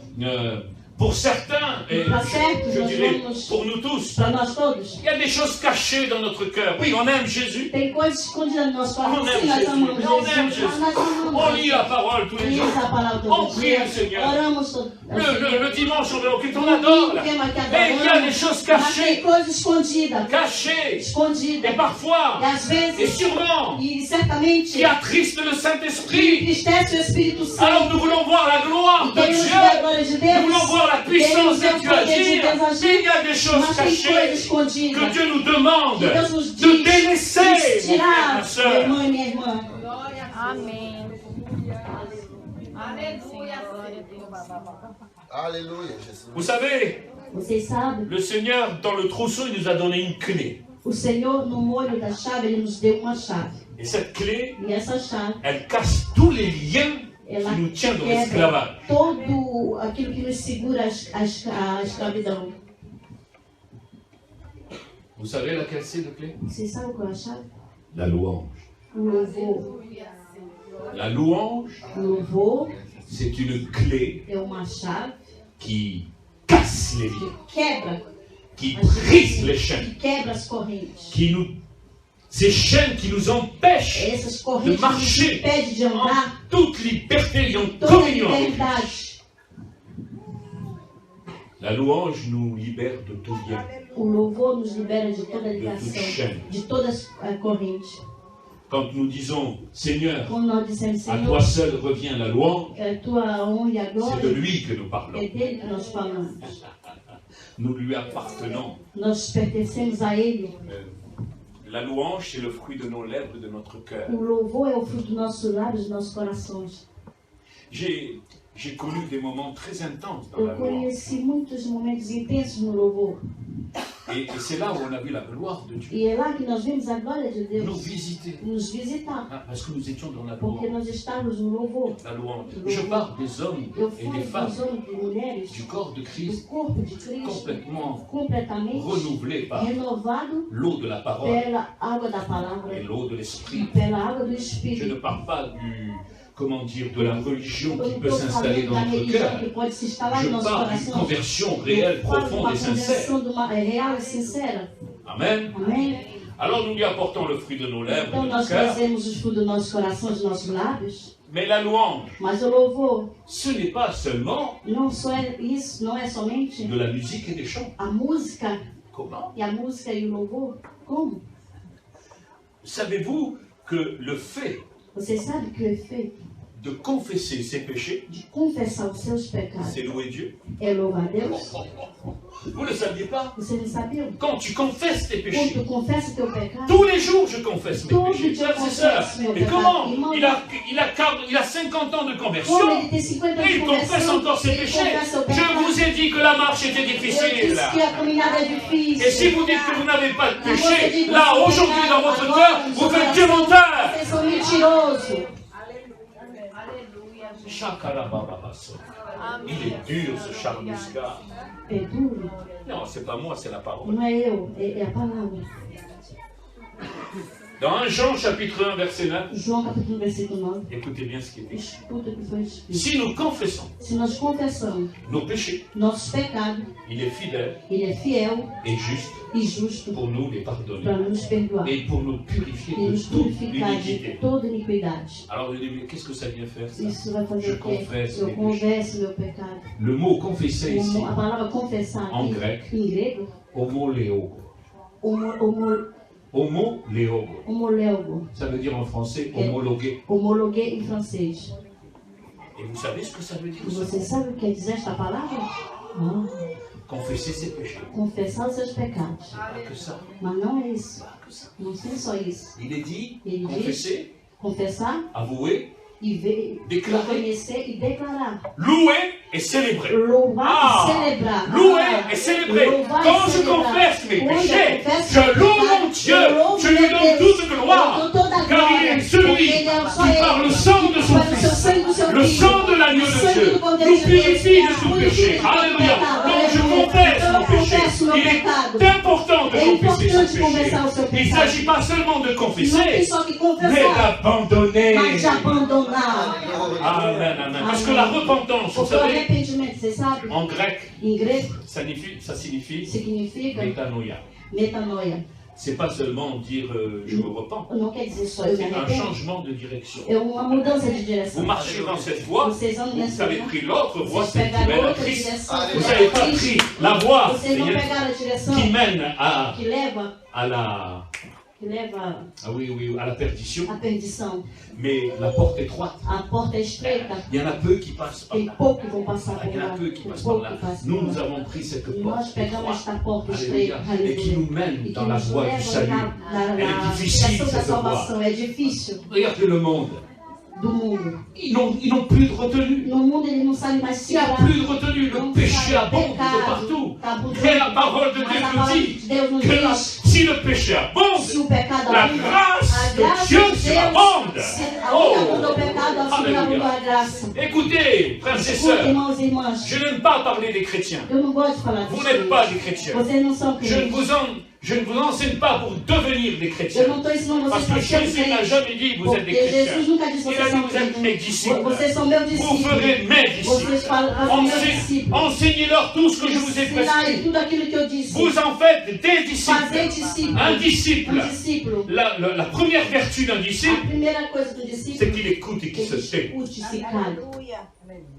pour certains, et Para certos, je nós dirais vamos, pour nous tous, para nós todos, il y a des choses cachées dans notre cœur. Oui, on aime Jésus. tem coisas escondidas no nosso coração. On Sim, aime nós Jésus. amamos Mais on aime Jesus. Jésus. Nós amamos On lit la parole tous les jours. Lemos a palavra On todo prie dia. le Seigneur. Oramos todo Le dimanche, on va au culte, on adore. là. Mais il y a des choses Mas tem cachées. coisas escondidas. Cachées. Escondidas. Et parfois, E às et vezes, sûrement, e certamente, qui attristent le Saint-Esprit. entristece o Espírito Alors Santo. nous voulons voir la gloire E de queremos ver a Dieu. glória de Nous Deus. voulons voir la puissance Queremos de ver o Dieu poder de agir. Deus Mais il y agir. a des choses Mas tem coisas cachées escondidas. que Dieu nous demande Que Deus nos de diz délaisser, mon frère, tirar, ma meu soeur. irmão e minha irmã. Amém. Amém, Senhor. Glória a Deus. Alléluia, Jésus. Vous savez, Vocês sabem, le Seigneur, dans le trousseau, il nous a donné une clé. O Senhor, no molho da chave, Ele nos deu uma chave. Et cette clé, E essa chave, elle casse tous les liens ela qui nous tiennent dans quebra l'esclavage. todo aquilo que nos segura a escravidão. Vous savez laquelle c'est la clé? Vocês sabem qual é a chave? La louange. O louvor. La louange, O louvor c'est une clé é uma chave qui casse les que liens, quebra, qui brise les chaînes, que quebra as correntes. ces chaînes qui nous empêchent Essas correntes de marcher nos impedem de en andar toute liberté et en toda communion avec lui. liberdade. La louange nous libère de tout lien, O louvor nos libera de toda de toute ligação, chaîne. de todas as correntes. Quand nous disons, Seigneur, Quando nós dissemos, à Senhor, toi seul revient la louange, tua honra e a c'est glória, de lui que nous parlons. é dele que nós falamos. Nous lui appartenons. Nós pertencemos a Ele. La louange, c'est le fruit de nos lèvres, de notre cœur. O louvor é o fruto dos nossos lábios, dos nossos corações. J'ai connu des moments très intenses dans Eu la louange. conheci muitos momentos intensos no louvor. Et c'est là où on a vu la gloire de Dieu E é lá que nós vimos a glória de nous Deus visiter. nos visitar. Ah, parce que nous étions dans la Porque louange. nós estávamos no louvor. La louange. Je parle des hommes Eu et falo des femmes dos homens e mulheres du corps de do Christ corpo de Cristo complètement completamente renouvelés par renovado l'eau de la parole pela água da palavra et l'eau de e l'esprit. pela água do Je ne Espírito. parle pas de la religion Eu qui não peut estou s'installer falando dans da notre religião cœur. que pode se instalar Je em nosso parle d'une coração. conversion réelle, Eu falo de profonde uma et sincère. conversão real e sincera. Amen. Amém? Alors nous lui apportons le fruit de nos lèvres, Então de nós notre cœur. trazemos os frutos do nosso coração, dos nossos lábios. Mais la louange, Mas o louvor ce n'est pas seulement não só é isso, não é somente de la musique et des chants. a música Comment? e a música e o louvor. Como? Savez-vous que le fait Você sabe que o efeito de confesser ses péchés, de confessar os seus pecados c'est louer Dieu? é louvar a Deus? Vous ne saviez pas? Você não sabia? Quand tu confesses tes Quando péchés, tu confessa teu pecado, tous les jours je confesse mes Todo péchés. dia eu Frères et sœurs, confesso meu mais pecado. comment? Irmão, Il a 50 ans de como conversion. ele tem 50 anos Et de il confesse conversão, encore ses ele péchés. confessa seu Je pecado. vous ai dit que la marche était Eu difficile. disse que a caminhada é difícil. Et si vous dites que vous n'avez pas de E você péché, diz que là, você aujourd'hui, tem dans pecado, votre agora, cœur, no vous seu faites coração, Dieu menteur. Vocês são mentirosos. Il est dur, ce Charles Muscat. É duro. Non, c'est pas moi, c'est la parole. Não é eu, é a palavra. Dans 1 Jean, chapitre 1, verset 9, João capítulo 1, versículo 9. écoutez bien ce qui est écrit. Escuta o que foi escrito. Si nous confessons Se nós confessamos nos péchés, nossos pecados, il est fidèle Ele é fiel et juste e justo pour nous les pardonner para nos perdoar et pour nous purifier e de nos toute purificar de iniquité. toda iniquidade. Alors je dis, mais qu'est-ce que ça vient faire ça? Isso vai fazer Je o quê? confesse Eu mes confesso meu pecado. Le mot confesser ici, A palavra confessar En aqui, grec. em grego, homoléogo. homoléogo, Homoléogo. Ça veut dire en français homologué. homologué em francês. Et vous savez ce que ça veut dire E ça? você sabe o que quer dizer esta palavra? Não. Confesser ses péchés. Confessar os seus pecados. Pas que ça. Mas não é isso. Pas que ça. Não é só isso. Il est dit, Il dit, confesser, Confessar avouer, e ver, Declarer. reconhecer e declarar. louer et célébrer. Louvar Ah, e celebrar. louer et célébrer. Louvar Quand e je celebrar. confesse mes Quando eu péchés, confesso je meus loue pecados, mon Dieu, eu louvo je lui meu donne Deus. toute gloire, Eu dou toda a car il glória, est celui porque ele é só qui ele. par le sang de son Pelo seu Fils, sangue do seu le filho, sang de l'agneau o de sangue Dieu, do Cordeiro nous de Deus, purifie de tout purifica péché. de todo Alléluia. pecado. Donc je Aleluia. confesse Então mon eu péché. confesso meu Il pecado. est important de É confesser son importante confessar o seu péché. Il ne pecado. s'agit pas seulement de Não tem confesser, só que mais confessar, d'abandonner. mas de abandonar. Amen, amen. Parce que la repentance, vous Porque o savez, arrependimento, você sabe, en grec, em grego, ça signifie significa métanoïa. metanoia. C'est pas seulement dire je me repens. Não quer dizer só eu me C'est un arrependo. changement de direction. É uma mudança de Vous direção. marchez dans cette voie, Vocês andam vous nessa avez voie. pris l'autre voie, Vocês celle qui pegaram mène à outra Christ. direção. Vous n'avez pas pris la voie Vocês não pegaram a direção qui mène que leva à la, ah oui, à la perdition, à perdição. mais la porte étroite. A porta é estreita. Il y en a peu qui passent par Tem là. poucos que vão passar por Il y en a lá. peu qui Tem passent par poucos là. que passam Nous, por nous lá. avons pris cette E nós porte pegamos étroite. esta porta Alléluia. estreita, Et qui nous mène e que dans la nos voie du leva salut. na Elle est difficile, direção da cette voie. salvação. É difícil Regardez le monde. do mundo. Ils n'ont plus de retenue. No mundo ele não sabe mais Il n'y a segurar. plus de retenue. Le Não péché sabe abonde de pecado, partout. tá abundando. Et la parole de Mas a Dieu nous palavra dit de Deus nos que diz si si le péché abonde, Se o pecado la abunda, grâce a de graça Dieu de surabonde. Deus, se abunda o pecado, assim Alléluia. abunda a graça. Écoutez, frères et Escuta, sœurs, irmãos e irmãs, je n'aime pas parler des chrétiens. eu não gosto de falar Vous disso. n'êtes pas des chrétiens. Vocês não são Je ne crentes. vous enseigne pas pour devenir des Eu chrétiens. não estou ensinando Parce vocês que para serem Jésus n'a crentes. jamais dit vous êtes des Porque Jesus chrétiens. nunca disse Il a vocês dit são vous êtes mes crentes. disciples. Vocês são meus Vous discípulos. ferez mes Vocês disciples. falam meus discípulos. Enseignez-leur tout ce que je vous ai Ensinai prescrit. tudo aquilo que eu disse. Vous en faites des Fazer disciples. discípulo. Un disciple. Discípulo. La première vertu d'un A disciple, primeira coisa do c'est discípulo qu'il écoute et é qu'il se que tait. escute, se cale,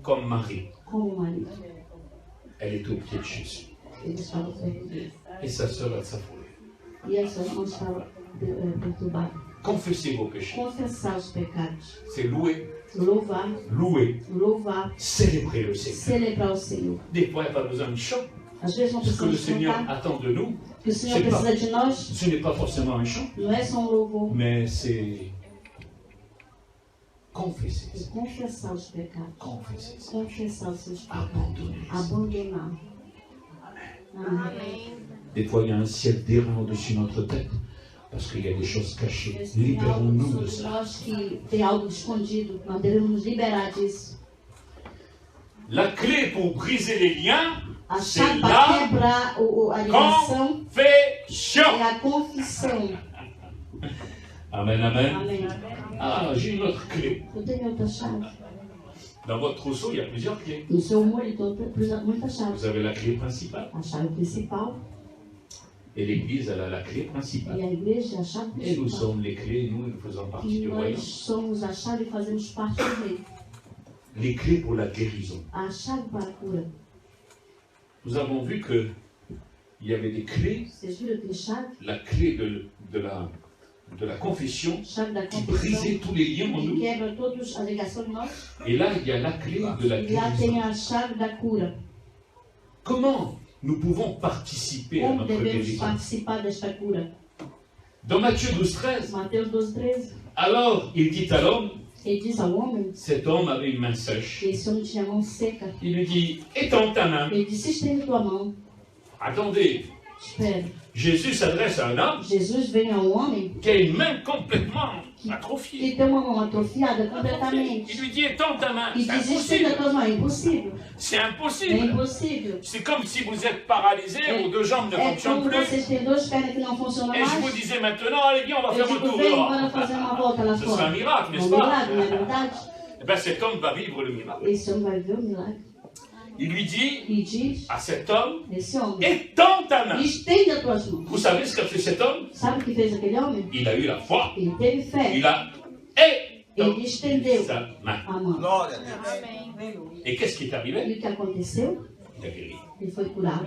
Comme Marie. como o marido. Elle est au pied de Jésus. Ele estava perto dele. Et sa sœur a sa folie. E a sua irmã estava perturbada. Confessez vos péchés. Confessar os pecados. C'est louer, Louvar, louer, louvar, célébrer le Seigneur. celebrar o Senhor. Des fois, il n'y a pas besoin de chant. Às vezes não Ce que le precisamos Seigneur cantar. attend de nous, O que o Senhor c'est pas, precisa de nós ce n'est pas forcément un chant, não é só um louvor. mais c'est confesser. É confessar os pecados. Confesser. Confessar os seus pecados. Abandonner. Abandonar. Amém. Des fois, il y a un ciel d'errant au-dessus de notre tête, parce qu'il y a des choses cachées. Tem algo Libérons-nous de sobre ça. nós que tem algo escondido. Nós devemos nos liberar disso. La clé pour briser les liens, A c'est chave para la quebrar a ligação confession. é a confissão. Amen, amen. Amém. Ah, j'ai une autre clé. Eu tenho outra chave. Dans votre trousseau, il y a plusieurs clés. No seu molho tem muitas chaves. Vous avez la clé principale. A chave principal Et l'Église, elle a la clé e principale. a igreja é a chave Et nous principal. sommes les clés, nous faisons partie E du nós royaume. somos a chave e fazemos parte do reino. Les clés pour la guérison. A chave para a cura. Nous avons vu que il y avait des clés. Vocês viram que chave? La clé de la confession Chave da qui confissão brisait tous les liens en que nous. quebra todas as ligações de nós. Et là, il y a la clé de la E lá tem guérison. a chave da cura. Comment nous pouvons participer à Como notre devemos guérison? participar desta cura? Dans Matthieu 12, 13, Mateus 12, 13. alors il dit à l'homme, Ele diz ao homem cet homme avait une main sèche. que esse homem tinha a mão seca. Il lui dit, étends ta main. Ele disse: estende tua mão. Attendez, Espera. Jésus s'adresse à un homme Jesus vem a homem qui a une main complètement atrophiée. que tem uma mão atrofiada Il completamente. lui dit, étends ta main. E C'est diz: estende impossible. tuas mãos. É impossível. C'est É impossible. impossível. C'est comme si vous êtes paralysé, vos deux jambes ne É fonctionnent como plus. vocês têm duas pernas que não funcionam Et je vous mais. disais maintenant, allez bien, on va Eu faire un digo: tour vem, dehors. bora fazer uma volta lá Ce serait un fora. miracle, É n'est-ce um pas? milagre, não é verdade? Eh bien, cet homme va vivre le miracle. Esse homem vai ver o milagre. Il lui dit E diz: à cet homme, esse homem, étends ta main. estende as tuas mãos. Vous savez ce qu'a fait cet homme? Sabe o que fez aquele homem? Il a eu la foi. Ele teve fé. Il a Ele étendu estendeu sa main. a mão. Glória a Deus. Et qu'est-ce qui est E arrivé? o que aconteceu? Il a guéri. Ele foi curado.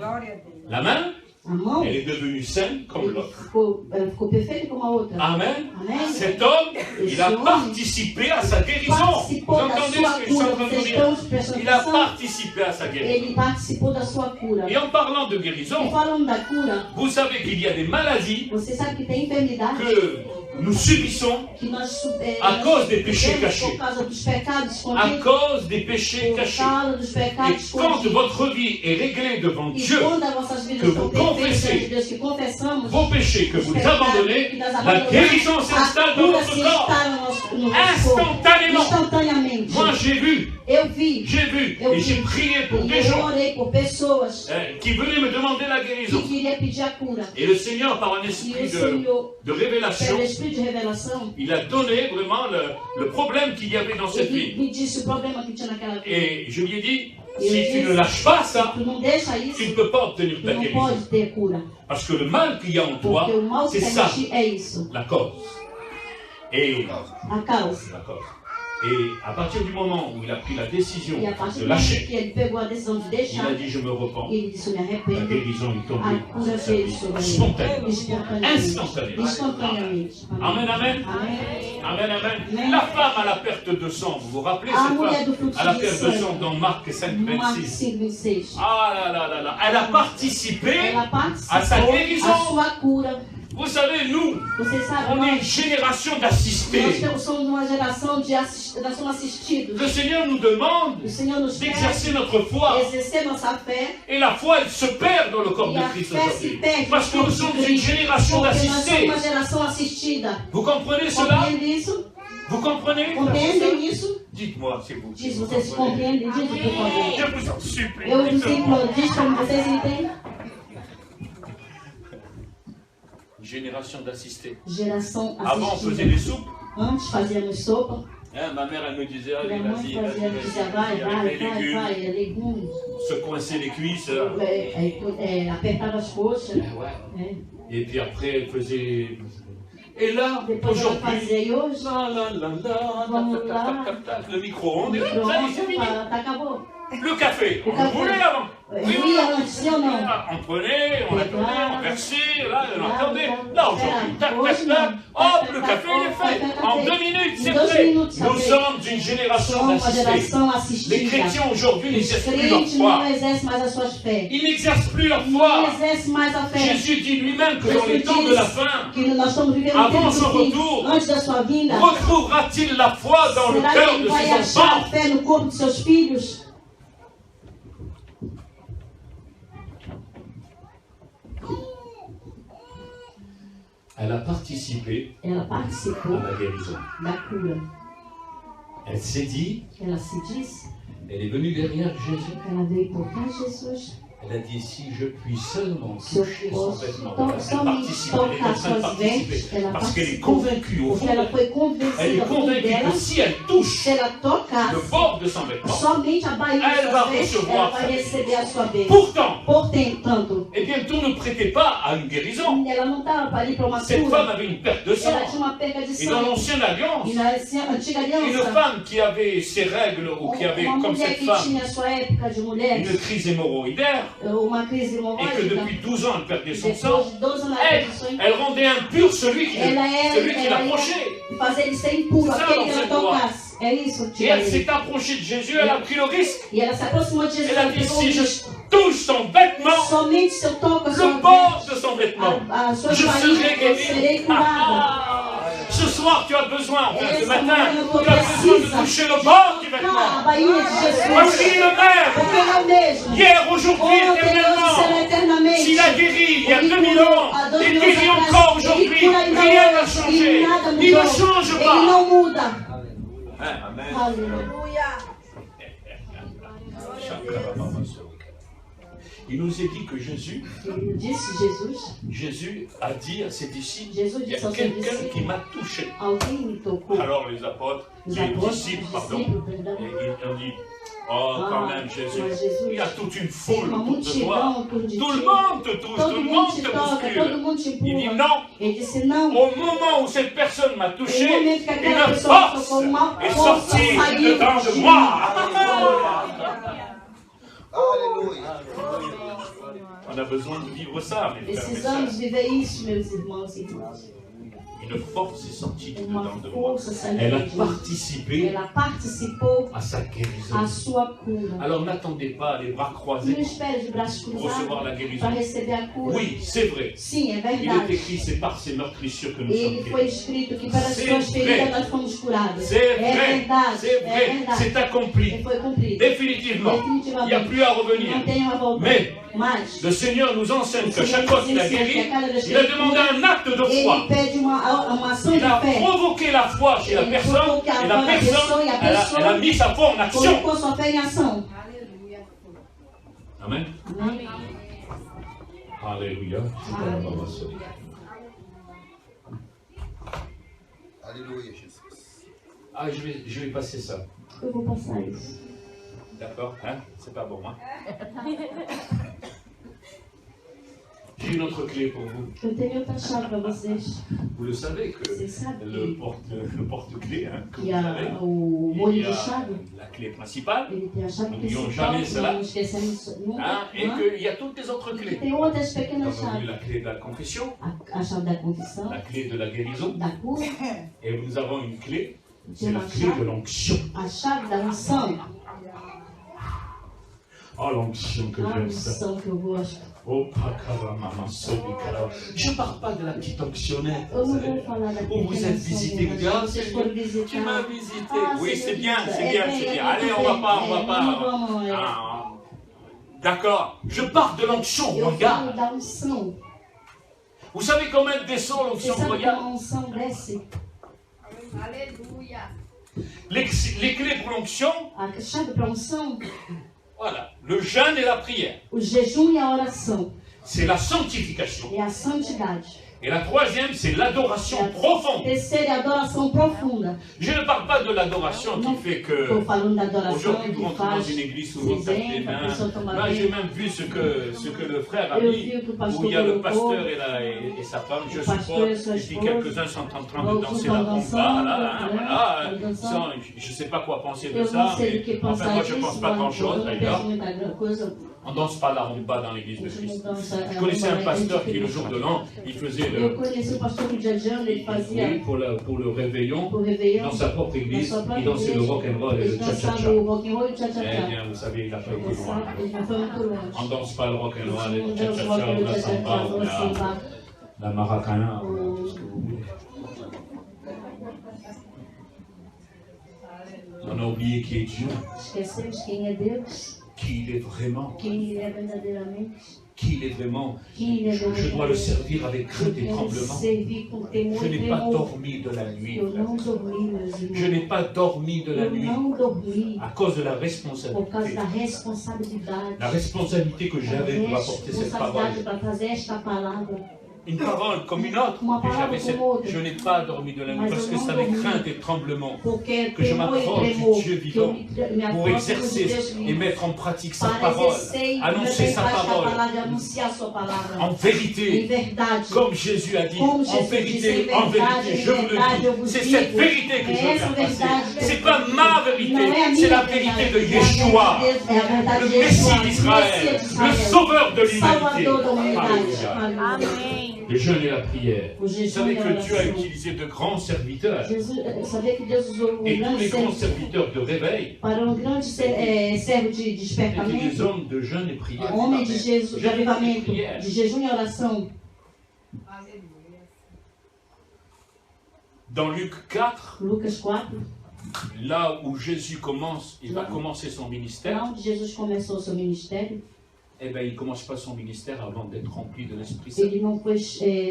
La main, A mão, elle est devenue saine comme ele l'autre. ela ficou perfeita como a outra. Amen. Amém? Cet homme, il a participé à sa guérison. Vous Participou da entendez sua ce que je suis en cura. train de Vocês vous estão dire? prestando Il a atenção? participé à sa guérison. Ele participou da sua cura. Et en parlant de E guérison, falando da cura, vous savez qu'il y a des maladies você sabe que tem enfermidade que nous subissons que nós à cause des péchés sofremos cachés. por causa dos pecados à escondidos, cause des péchés por cachés. causa dos Et pecados quand escondidos. votre vie est réglée devant E Dieu, quando as nossas vidas que estão vous perfeitas confessez diante de Deus, que confessamos vos péchés que os vous pecados abandonnez, que nós la abandonamos, guérison s'installe a dans cura se votre corps. instala no nosso corpo. Instantanément. Instantaneamente. Moi, j'ai vu Eu vi. et j'ai prié pour des E eu gens orei por pessoas qui venaient me demander la que guérison. queriam pedir a cura. Et le Seigneur, par un E esprit o Senhor, de révélation, pelo Espírito de revelação, il a donné vraiment le problème qu'il y avait dans cette ele vie. me disse o problema que tinha naquela vida. Et je lui ai dit, E eu si tu disse, ne lâches pas ça, tu não deixa tu ne isso, peux pas obtenir tu ta não guérison. pode ter cura. Parce que le mal qu'il y a en toi, Porque o mal que c'est tem ça, em ti é isso, la cause. Et a causa. la cause. Et à partir du moment où il a pris la décision E a partir de do momento lâcher, que ele pegou a decisão de il deixar, a dit je me repens. ele disse: eu me La arrependo. guérison est A tombée cura sur sa veio vie, sobre ele. spontanément. Espontaneamente. Instantanément. Instantaneamente. Amen, amen. Amém. Amen, amen. La femme à la perte de sang, vous vous rappelez A cette mulher do femme fluxo à la de perte de sang sangue, dans Marc 5, Marcos 26. 5, 26. Ah là là là là, elle a participé Ela à sa participou guérison. a sua cura. Vous savez, nous, Você sabe, on est une nós génération d'assistés. somos uma geração nós somos assistidos. Le Seigneur nous demande O Senhor nos d'exercer pede notre foi. exercer nossa fé. Et la foi, elle se perd dans le corps E de a Christ fé se aujourd'hui. perde Parce que no nous corpo sommes de une Cristo. génération Porque nós somos d'assistés. uma geração assistida. Vous comprenez cela? Compreende isso? Vous comprenez? Compreendem isso? Dites-moi, c'est vous. Diz, vocês compreendem? Diz, por favor. Je vous en supplie. Eu vos dites-moi. imploro, diz como vocês entendem. Génération d'assistés. Geração Avant, on faisait assistida. des soupes. Antes fazíamos sopa. Hein, ma mère, elle me disait, allez, Minha mãe vas-y, fazia, dizia, vai, avec les vai, légumes, vai, legumes. se coincer les cuisses. Là. Apertava as coxas. Ouais. Né? Et puis après, elle faisait... Et là, Depois ela aujourd'hui, fazia e hoje. Vamos là, le micro-ondes, ça y est, c'est fini. Acabou. Le café, Le on café. voulait avant. Oui, antes, sim ou não? On prenait, on attendait, on versait, là, on attendait. Là, Là, aujourd'hui, tac, tac, tac, hop, le café, il est fait. En 2 minutes, c'est fait. Nous sommes une génération Somos uma d'assistés. geração Les assistida. chrétiens aujourd'hui Os n'exercent plus leur crentes não foi. exercem mais as suas fés. Ils n'exercent plus leur Não foi. exercem mais a fé. Jésus dit lui-même que dans les Jesus temps de la diz fin, que nós estamos vivendo um Avant tempo son do fim. retour, Antes da sua vinda, retrouvera-t-il la foi dans le será que cœur ele de vai ses achar a enfants? fé no corpo de seus filhos? Elle a participé Ela à participou la guérison. da cura. Elle s'est dit, Ela se disse, elle est venue derrière Jésus. ela veio tocar Jesus. Elle a dit, si je puis seulement Se eu toucher son posso vêtement. Elle somente participe, elle est en tocar train de suas participer. vestes, ela Parce qu'elle est participou. convaincue au fond. Porque ela foi Elle est convencida por convaincue dela, que si elle touche se ela tocasse le bord de son vêtement, somente a bainha Elle de va sua veste, recevoir ela vai receber a sua vez. pourtant, Portanto, eh bien, tout ne prêtait pas à une guérison. ela não estava ali para uma Cette cura. femme avait une perte de sang. Ela tinha uma perca de Et dans sangue. l'ancienne alliance, E na antiga une aliança, femme qui avait ses règles ou qui avait, uma comme mulher cette que femme, tinha a sua época de mulheres, une crise hémorroïdaire, uma crise et que hemorrágica, depuis 12 ans elle perdait son sang, depois de 12 anos elle, de sangue, elle rendait impur celui qui ela ia l'approchait. fazer ele ser impuro, Ça, aquele que ela l'ancienne loi. tocasse. É isso, Et tia. elle s'est approchée de Jésus, elle a pris le risque. E ela se aproximou de Jesus. Elle a ela dit, pegou o si je risco. touche son vêtement, Somente se eu toco a sua le bord de son vêtement, a sua je farinha, serai eu guéri. serei Ah, curada. ah. Ce soir, tu as besoin, enfin, ce Essa matin, manhã eu tu as besoin de preciso toucher le bord du tocar a vêtement. bainha de Jesus. Voici le même, Porque ele é o mesmo. hier, aujourd'hui, Ontem, hoje, será éternellement. eternamente. S'il a guéri il y a Ele 2000 curou ans, há 2000 il anos guérit atrás, encore ele aujourd'hui, cura ainda rien n'a hoje, changé, e nada il ne mudou. change Ele pas. não muda. Amen. Aleluia. Il nous est dit que Jésus Ele disse, Jésus a dit à ses disciples, Jesus il y a disse aos seus quelqu'un discípulos, qui m'a touché. alguém me tocou. Alors les apôtres, Os les apóstolos, disciples, os pardon, discípulos, perdão. et ils ont dit, oh quand même Jésus, mas Jesus, il y a toute une tem foule uma autour de toi. multidão autour de Tout le ti. monde te touche, tout Todo le mundo monde te te toca, todo bouscule. mundo te Il dit empurra. non, Ele disse não. au moment où cette personne m'a No touché, momento que aquela une pessoa force tocou, uma est força sortie saiu dedans de de moi. Alléluia. On a besoin de vivre ça, mes frères et Precisamos sœurs. viver isso, meus irmãos e irmãs. Une force est sortie Uma dedans de moi. força saiu Elle a de mim. participé Ela participou à sa guérison. a sua cura. Alors n'attendez pas les bras Não croisés espere de braços pour recevoir la cruzados guérison. para receber a cura. Oui, c'est vrai. Sim, é Il est verdade. écrit, c'est par ces meurtrissures que nous sommes Ele foi guéris. escrito que para as C'est suas vrai. feridas nós fomos curados. C'est É vrai, verdade. c'est É vrai, verdade. c'est accompli. E foi cumprido. Définitivement. Il n'y a Definitivamente. plus à Não revenir. tem uma volta. Mais Mas le Seigneur nous enseigne qu'à chaque fois qu'il a guéri, il a ele demandé un acte de foi. pede uma ação Il de a fé. provoqué la foi chez la Il personne provoque et la la foi de la personne, personne, et la elle personne a mis sa foi en action. Colocou sua fé em ação. Amen. Amém. Alléluia. Alléluia, Jesus. Ah, je vais passer ça. Eu vou passar isso. D'accord, hein? C'est pas bon, hein? J'ai une autre clé pour vous. Eu tenho outra chave para vocês. Vous le savez que Vocês sabem le porte-clé, hein, que que vous savez, o il molho y de a chave, la clé principale, ele tem a chave N'oublions principal, jamais cela. não esquecemos nunca. hein, et Né? qu'il y a toutes les autres clés. Tem outras Nous pequenas avons vu chaves. la clé de la confession, A chave da confissão, la clé de la guérison, da cura, et nous avons une clé, c'est tem la uma clé de chave, l'onction. a chave da unção. Oh, l'onction que A j'aime ça. unção que eu gosto. Oh, je ne parle pas de la petite onctionnette. Eu não vou falar da Où vous êtes visité, vous dites, ah, Vocês foram Seigneur, tu m'as visitar. visité. Ah, Oui, Seigneur, c'est bien, c'est é bien, bem, c'est é bien. muito Allez, on bem. va pas, on va Não pas. vamos, Ah, d'accord. Je parle de l'onction Eu falo royale. da unção. Vous savez comment elle descend Você l'onction sabe como royale? a unção desce? Aleluia. Les clés pour l'onction, A chave para a unção, voilà. Le jeûne et la prière. o jejum e a oração. C'est la sanctification. É a santidade. Et la troisième, c'est l'adoration É a profonde. terceira é a adoração profunda. Je ne parle pas de l'adoration qui fait que Estou falando da adoração aujourd'hui que vous rentrez dans faz une église où vous tapez les exemplo, a mains. pessoa toma Là, j'ai banho. même vu ce que le frère a Eu mis, vi o que o où pastor il y a le colocou. pasteur et sa femme, je Le pasteur et suppose, sa et puis esposa. quelques-uns sont en train de Outros danser estão la dançando, compa, là, hein, né? voilà. Estão dançando. Sans- je ne sais pas quoi penser de Eu ça, não sei do que mais enfin, pensar moi je ne disso, pense pas mas eu grand-chose não d'ailleurs. penso muita grande coisa. On ne danse pas la rumba dans l'église de A gente Christ. não dança. Je connaissais un pasteur qui, le jour de l'an, il faisait Eu conheci o pastor no dia de ano, ele fazia oui, pour le réveillon, o réveillon. dans sa propre Na église, sua própria il dansait le igreja, rock and roll et ele le cha-cha-cha. dançava o rock and roll e o Eh cha-cha-cha. bien, vous savez, il n'a pas été Ele loin. não foi muito longe. On ne danse pas le rock and roll, Ele le não dança o rock cha-cha-cha, and roll, ou o la samba, cha-cha-cha, ou o samba. la maracana. On a oublié qui est Dieu, Esquecemos quem é Deus, qui il est vraiment, quem Ele é verdadeiramente, qui il est vraiment. quem Ele é Je dois le verdadeiramente. servir avec Eu crainte et quero tremblement. servir com temor Je e n'ai pas tremor. dormi de la nuit. Eu não dormi, meus Je irmãos. n'ai pas dormi de la Eu nuit não dormi à cause de la por causa responsabilité. da responsabilidade. La responsabilité que j'avais pour apporter cette parole. Responsabilidade para trazer esta palavra. Une parole comme une autre. Uma Mais palavra j'avais como outra. je n'ai pas dormi de la nuit Mas parce eu que não c'est avec dormi. crainte et tremblement Porque que je temor e m'approche tremor du Dieu que eu vivant me pour aproximo de exercer Deus et vivo. mettre en pratique sa Para parole, exercer e annoncer meter em sa prática a parole palavra e anunciar a sua palavra. en Em vérité. verdade. Comme Jésus a dit, Como en Jesus disse, vérité, em en verdade, vérité, em je vous verdade, eu le vos dis. C'est digo. cette vérité que je veux Essa faire passer. verdade. C'est pas ma vérité, Não é a c'est minha la vérité de verdade. Yeshua, É a verdade le de Messie Yeshua, d'Israël, o Messias de le Israel, sauveur de l'humanité. Salvador da humanidade. Alléluia. Aleluia. Amém. Le jeûne et la prière. O Vous jejum savez e a que Dieu a oração. utilisé de grands serviteurs. Jesus, sabia que Deus usou Et tous grande les grands servo serviteurs de réveil para grande servo de étaient des despertamento, hommes de jeûne et prière. homem de, Jesus, de Jeûne et avivamento, prière. de jejum e oração. Dans Luc 4, Lucas 4, là où Jésus commence, il va commencer son ministère, lá onde Jesus começou o seu ministério, eh bien, il ne commence pas son ministère avant d'être rempli de l'Esprit Saint. ele não foi,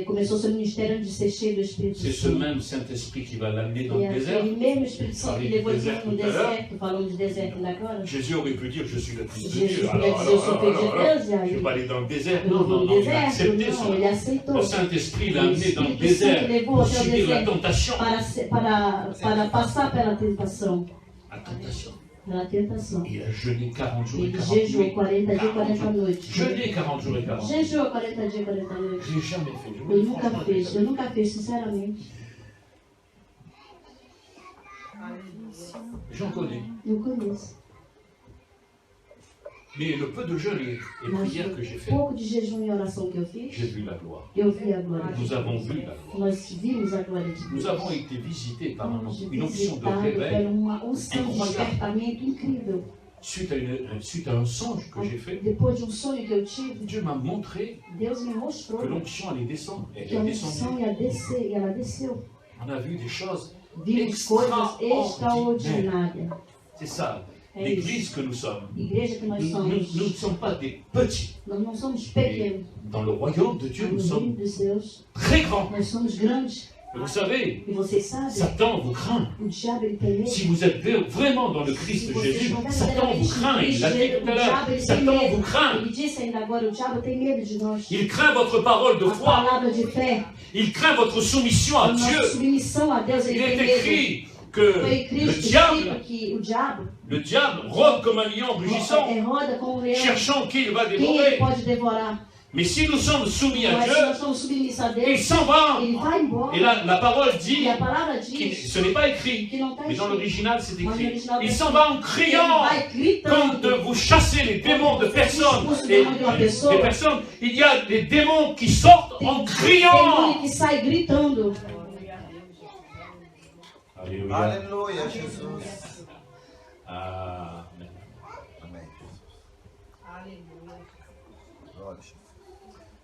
começou seu ministério antes de ser cheio do Espírito C'est ce Santo. même Saint-Esprit qui va l'amener dans E le désert. aquele mesmo Espírito Santo que Falei levou do ele deserto no tout à l'heure. deserto, falando de deserto ainda agora. Jésus aurait pu dire, je suis le Fils de Jesus Dieu. podia dizer, eu sou filho de Deus, e Je ne aí vais pas aller dans le désert. eu Non, não vou non, no non, il a deserto. accepté Não, ça. ele aceitou. Le Saint-Esprit l'a O amené dans le Espírito Santo désert levou pour até o subir la deserto tentation. para passar pela tentação. La tentation. Pela tentação. Il a jeûné 40 jours et Ele 40 jejuou nuits. 40 dias e 40 40 jours. noites. Jeûner 40 jours et 40 nuits. Jejuou 40 dias e 40 noites. Je n'ai jamais fait. Je vous Eu le dis nunca franchement, fiz, eu nunca fiz, sinceramente. J'en connais. Eu conheço. Mais le peu de jeûne et Mas prière que j'ai o fait, pouco de jejum e oração que eu fiz, j'ai vu la gloire. eu vi a glória de Nous avons Deus. vu la gloire. Nós vimos a glória de Nous Deus. avons été visités par Fomos une onction de visitados por réveil uma unção de incroyable. despertamento incrível. suite à un songe que j'ai fait. Depois de um sonho que eu tive, Dieu m'a montré Deus me mostrou que l'onction allait descendre. Elle que a est unção descendue. ia descer e ela desceu. On a vu des choses. Vimos coisas extraordinárias. C'est ça, É l'église isso. que nous sommes. Igreja que nós Nous somos. ne sommes pas des petits. Nós não somos pequenos. Dans le royaume de Dieu, No nous reino sommes dos Deus, très grands. nós somos grandes. Et vous savez, E vocês sabem, Satan vous craint. o diabo ele tem medo. Si vous êtes vraiment dans le Se Christ vocês Jésus, não Satan vous craint. Il l'a dit verdadeiramente tout à o l'heure. diabo ele tem Satan vous medo. craint. Ele disse ainda agora, o diabo tem medo de nós. Il craint votre parole de A foi. palavra de fé, Il craint votre soumission à a nossa Dieu. submissão a Deus, Il ele est tem medo. écrit que Foi le escrito diable, que o diabo rôde comme un lion rugissant, roda como um leão. cherchant qui il va Quem ele dévorer. pode devorar? Mais si nous sommes soumis à Mas se Dieu, nós somos submissos a il Deus, s'en va. ele vai embora. Et là, la parole dit, E a palavra que diz ce n'est pas écrit, que não está mais dans escrito. l'original c'est Mas no écrit. original Il tá s'en escrito. va en Ele criant. vai Quand gritando. vous chassez les démons de personnes, Expulse et demônio de uma pessoa. des personnes, il y a des démons qui sortent en Tem criant. demônio que sai gritando. Alléluia. Alléluia, Jesus. Amen. Amém, Jesus. Glória a Jesus.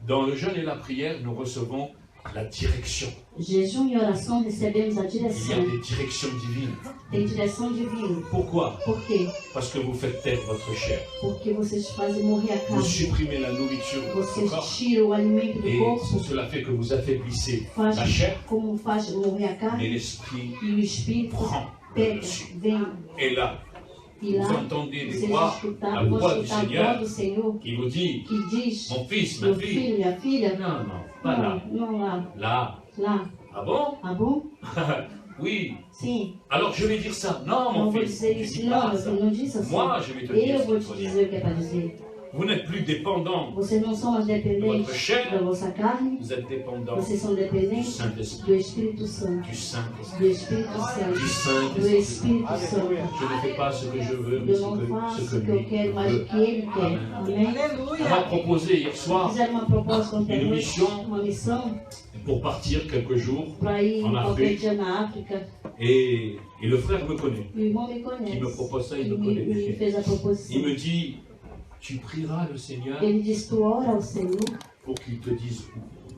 Dans le jeûne et la prière, nous recevons la direction. Jejum e oração recebemos a Il y a direção. des directions divines. Tem direção divina. Pourquoi? Por quê? Parce que vous faites taire votre chair. Porque vocês fazem morrer a Vous carne. supprimez la nourriture de votre Vocês corps. tiram o alimento do Et corpo, cela fait que vous affaiblissez faz la chair, como faz morrer a mais carne, l'esprit e o espírito prend le pega, dessus. vem. Et là, E vous lá, entendez des vocês voix, la vão voix du escutar a voz Seigneur do Senhor qui vous dit, que diz: mon fils, ma meu fille, filho, minha filha, non, non, pas là, não lá, là. lá. Ah bon? Tá bom? Oui. Sim. Alors je vais dire ça. Non, Não mon vou fils, dizer tu isso, dis não, pas meu ça. filho, não disse assim. Moi, je vais te dire Eu ce vou qu'il te faut dire. dizer o que é para dizer. Vous n'êtes plus dépendant, Vocês não são mais dependentes Votre chair. da vossa carne, vous êtes dépendant vocês são du dependentes Saint-Esprit. do Espírito Santo. Du Saint-Esprit. Do Espírito Santo. Du Do Saint-Esprit. Espírito Santo. Je ne fais pas ce que je veux, mais Eu não faço ce o que que eu lui quero, mas o veut. que Ele quer. Amen. Amém? On m'a proposé hier soir Fizeram uma proposta ontem à Une noite, mission. uma missão pour partir quelques jours para ir En qualquer África. dia na África. et le frère me connaît. O irmão me conhece. Qui me propose ça, il Ele me connaît. me fez a proposição. Il me dit, tu prieras le Seigneur Ele disse: tu ora ao Senhor, pour qu'il te dise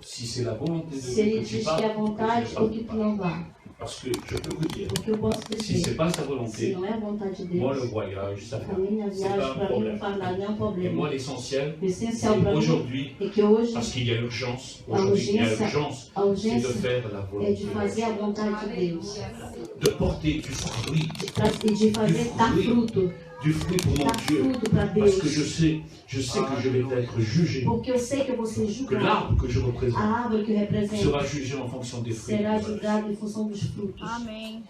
si c'est la volonté de se Dieu Ele que tu diz partes que é a vontade que tu ou ne que tu partes não pas. vá. Parce que je peux vous dire, O que eu posso si ce dizer, n'est pas sa se volonté, não é a vontade de moi le Deus, voyage, ça a va. minha C'est viagem pas un para mim não problème. faz nada, não é um Et problema. moi l'essentiel, O c'est essencial para mim aujourd'hui, é que hoje parce qu'il y a urgence, a aujourd'hui il y a urgência, urgence, a c'est de urgência faire la é volonté de de fazer Dieu. a vontade de Deus. De porter du fruit, E de fazer dar fruto. du fruit pour mon Dar Dieu. fruto para Parce que Deus. je sais que je vais être jugé, Porque eu sei que eu vou ser que julgado. l'arbre que je représente A árvore que eu represento sera jugé en fonction des fruits. será julgado em função dos frutos. Amém.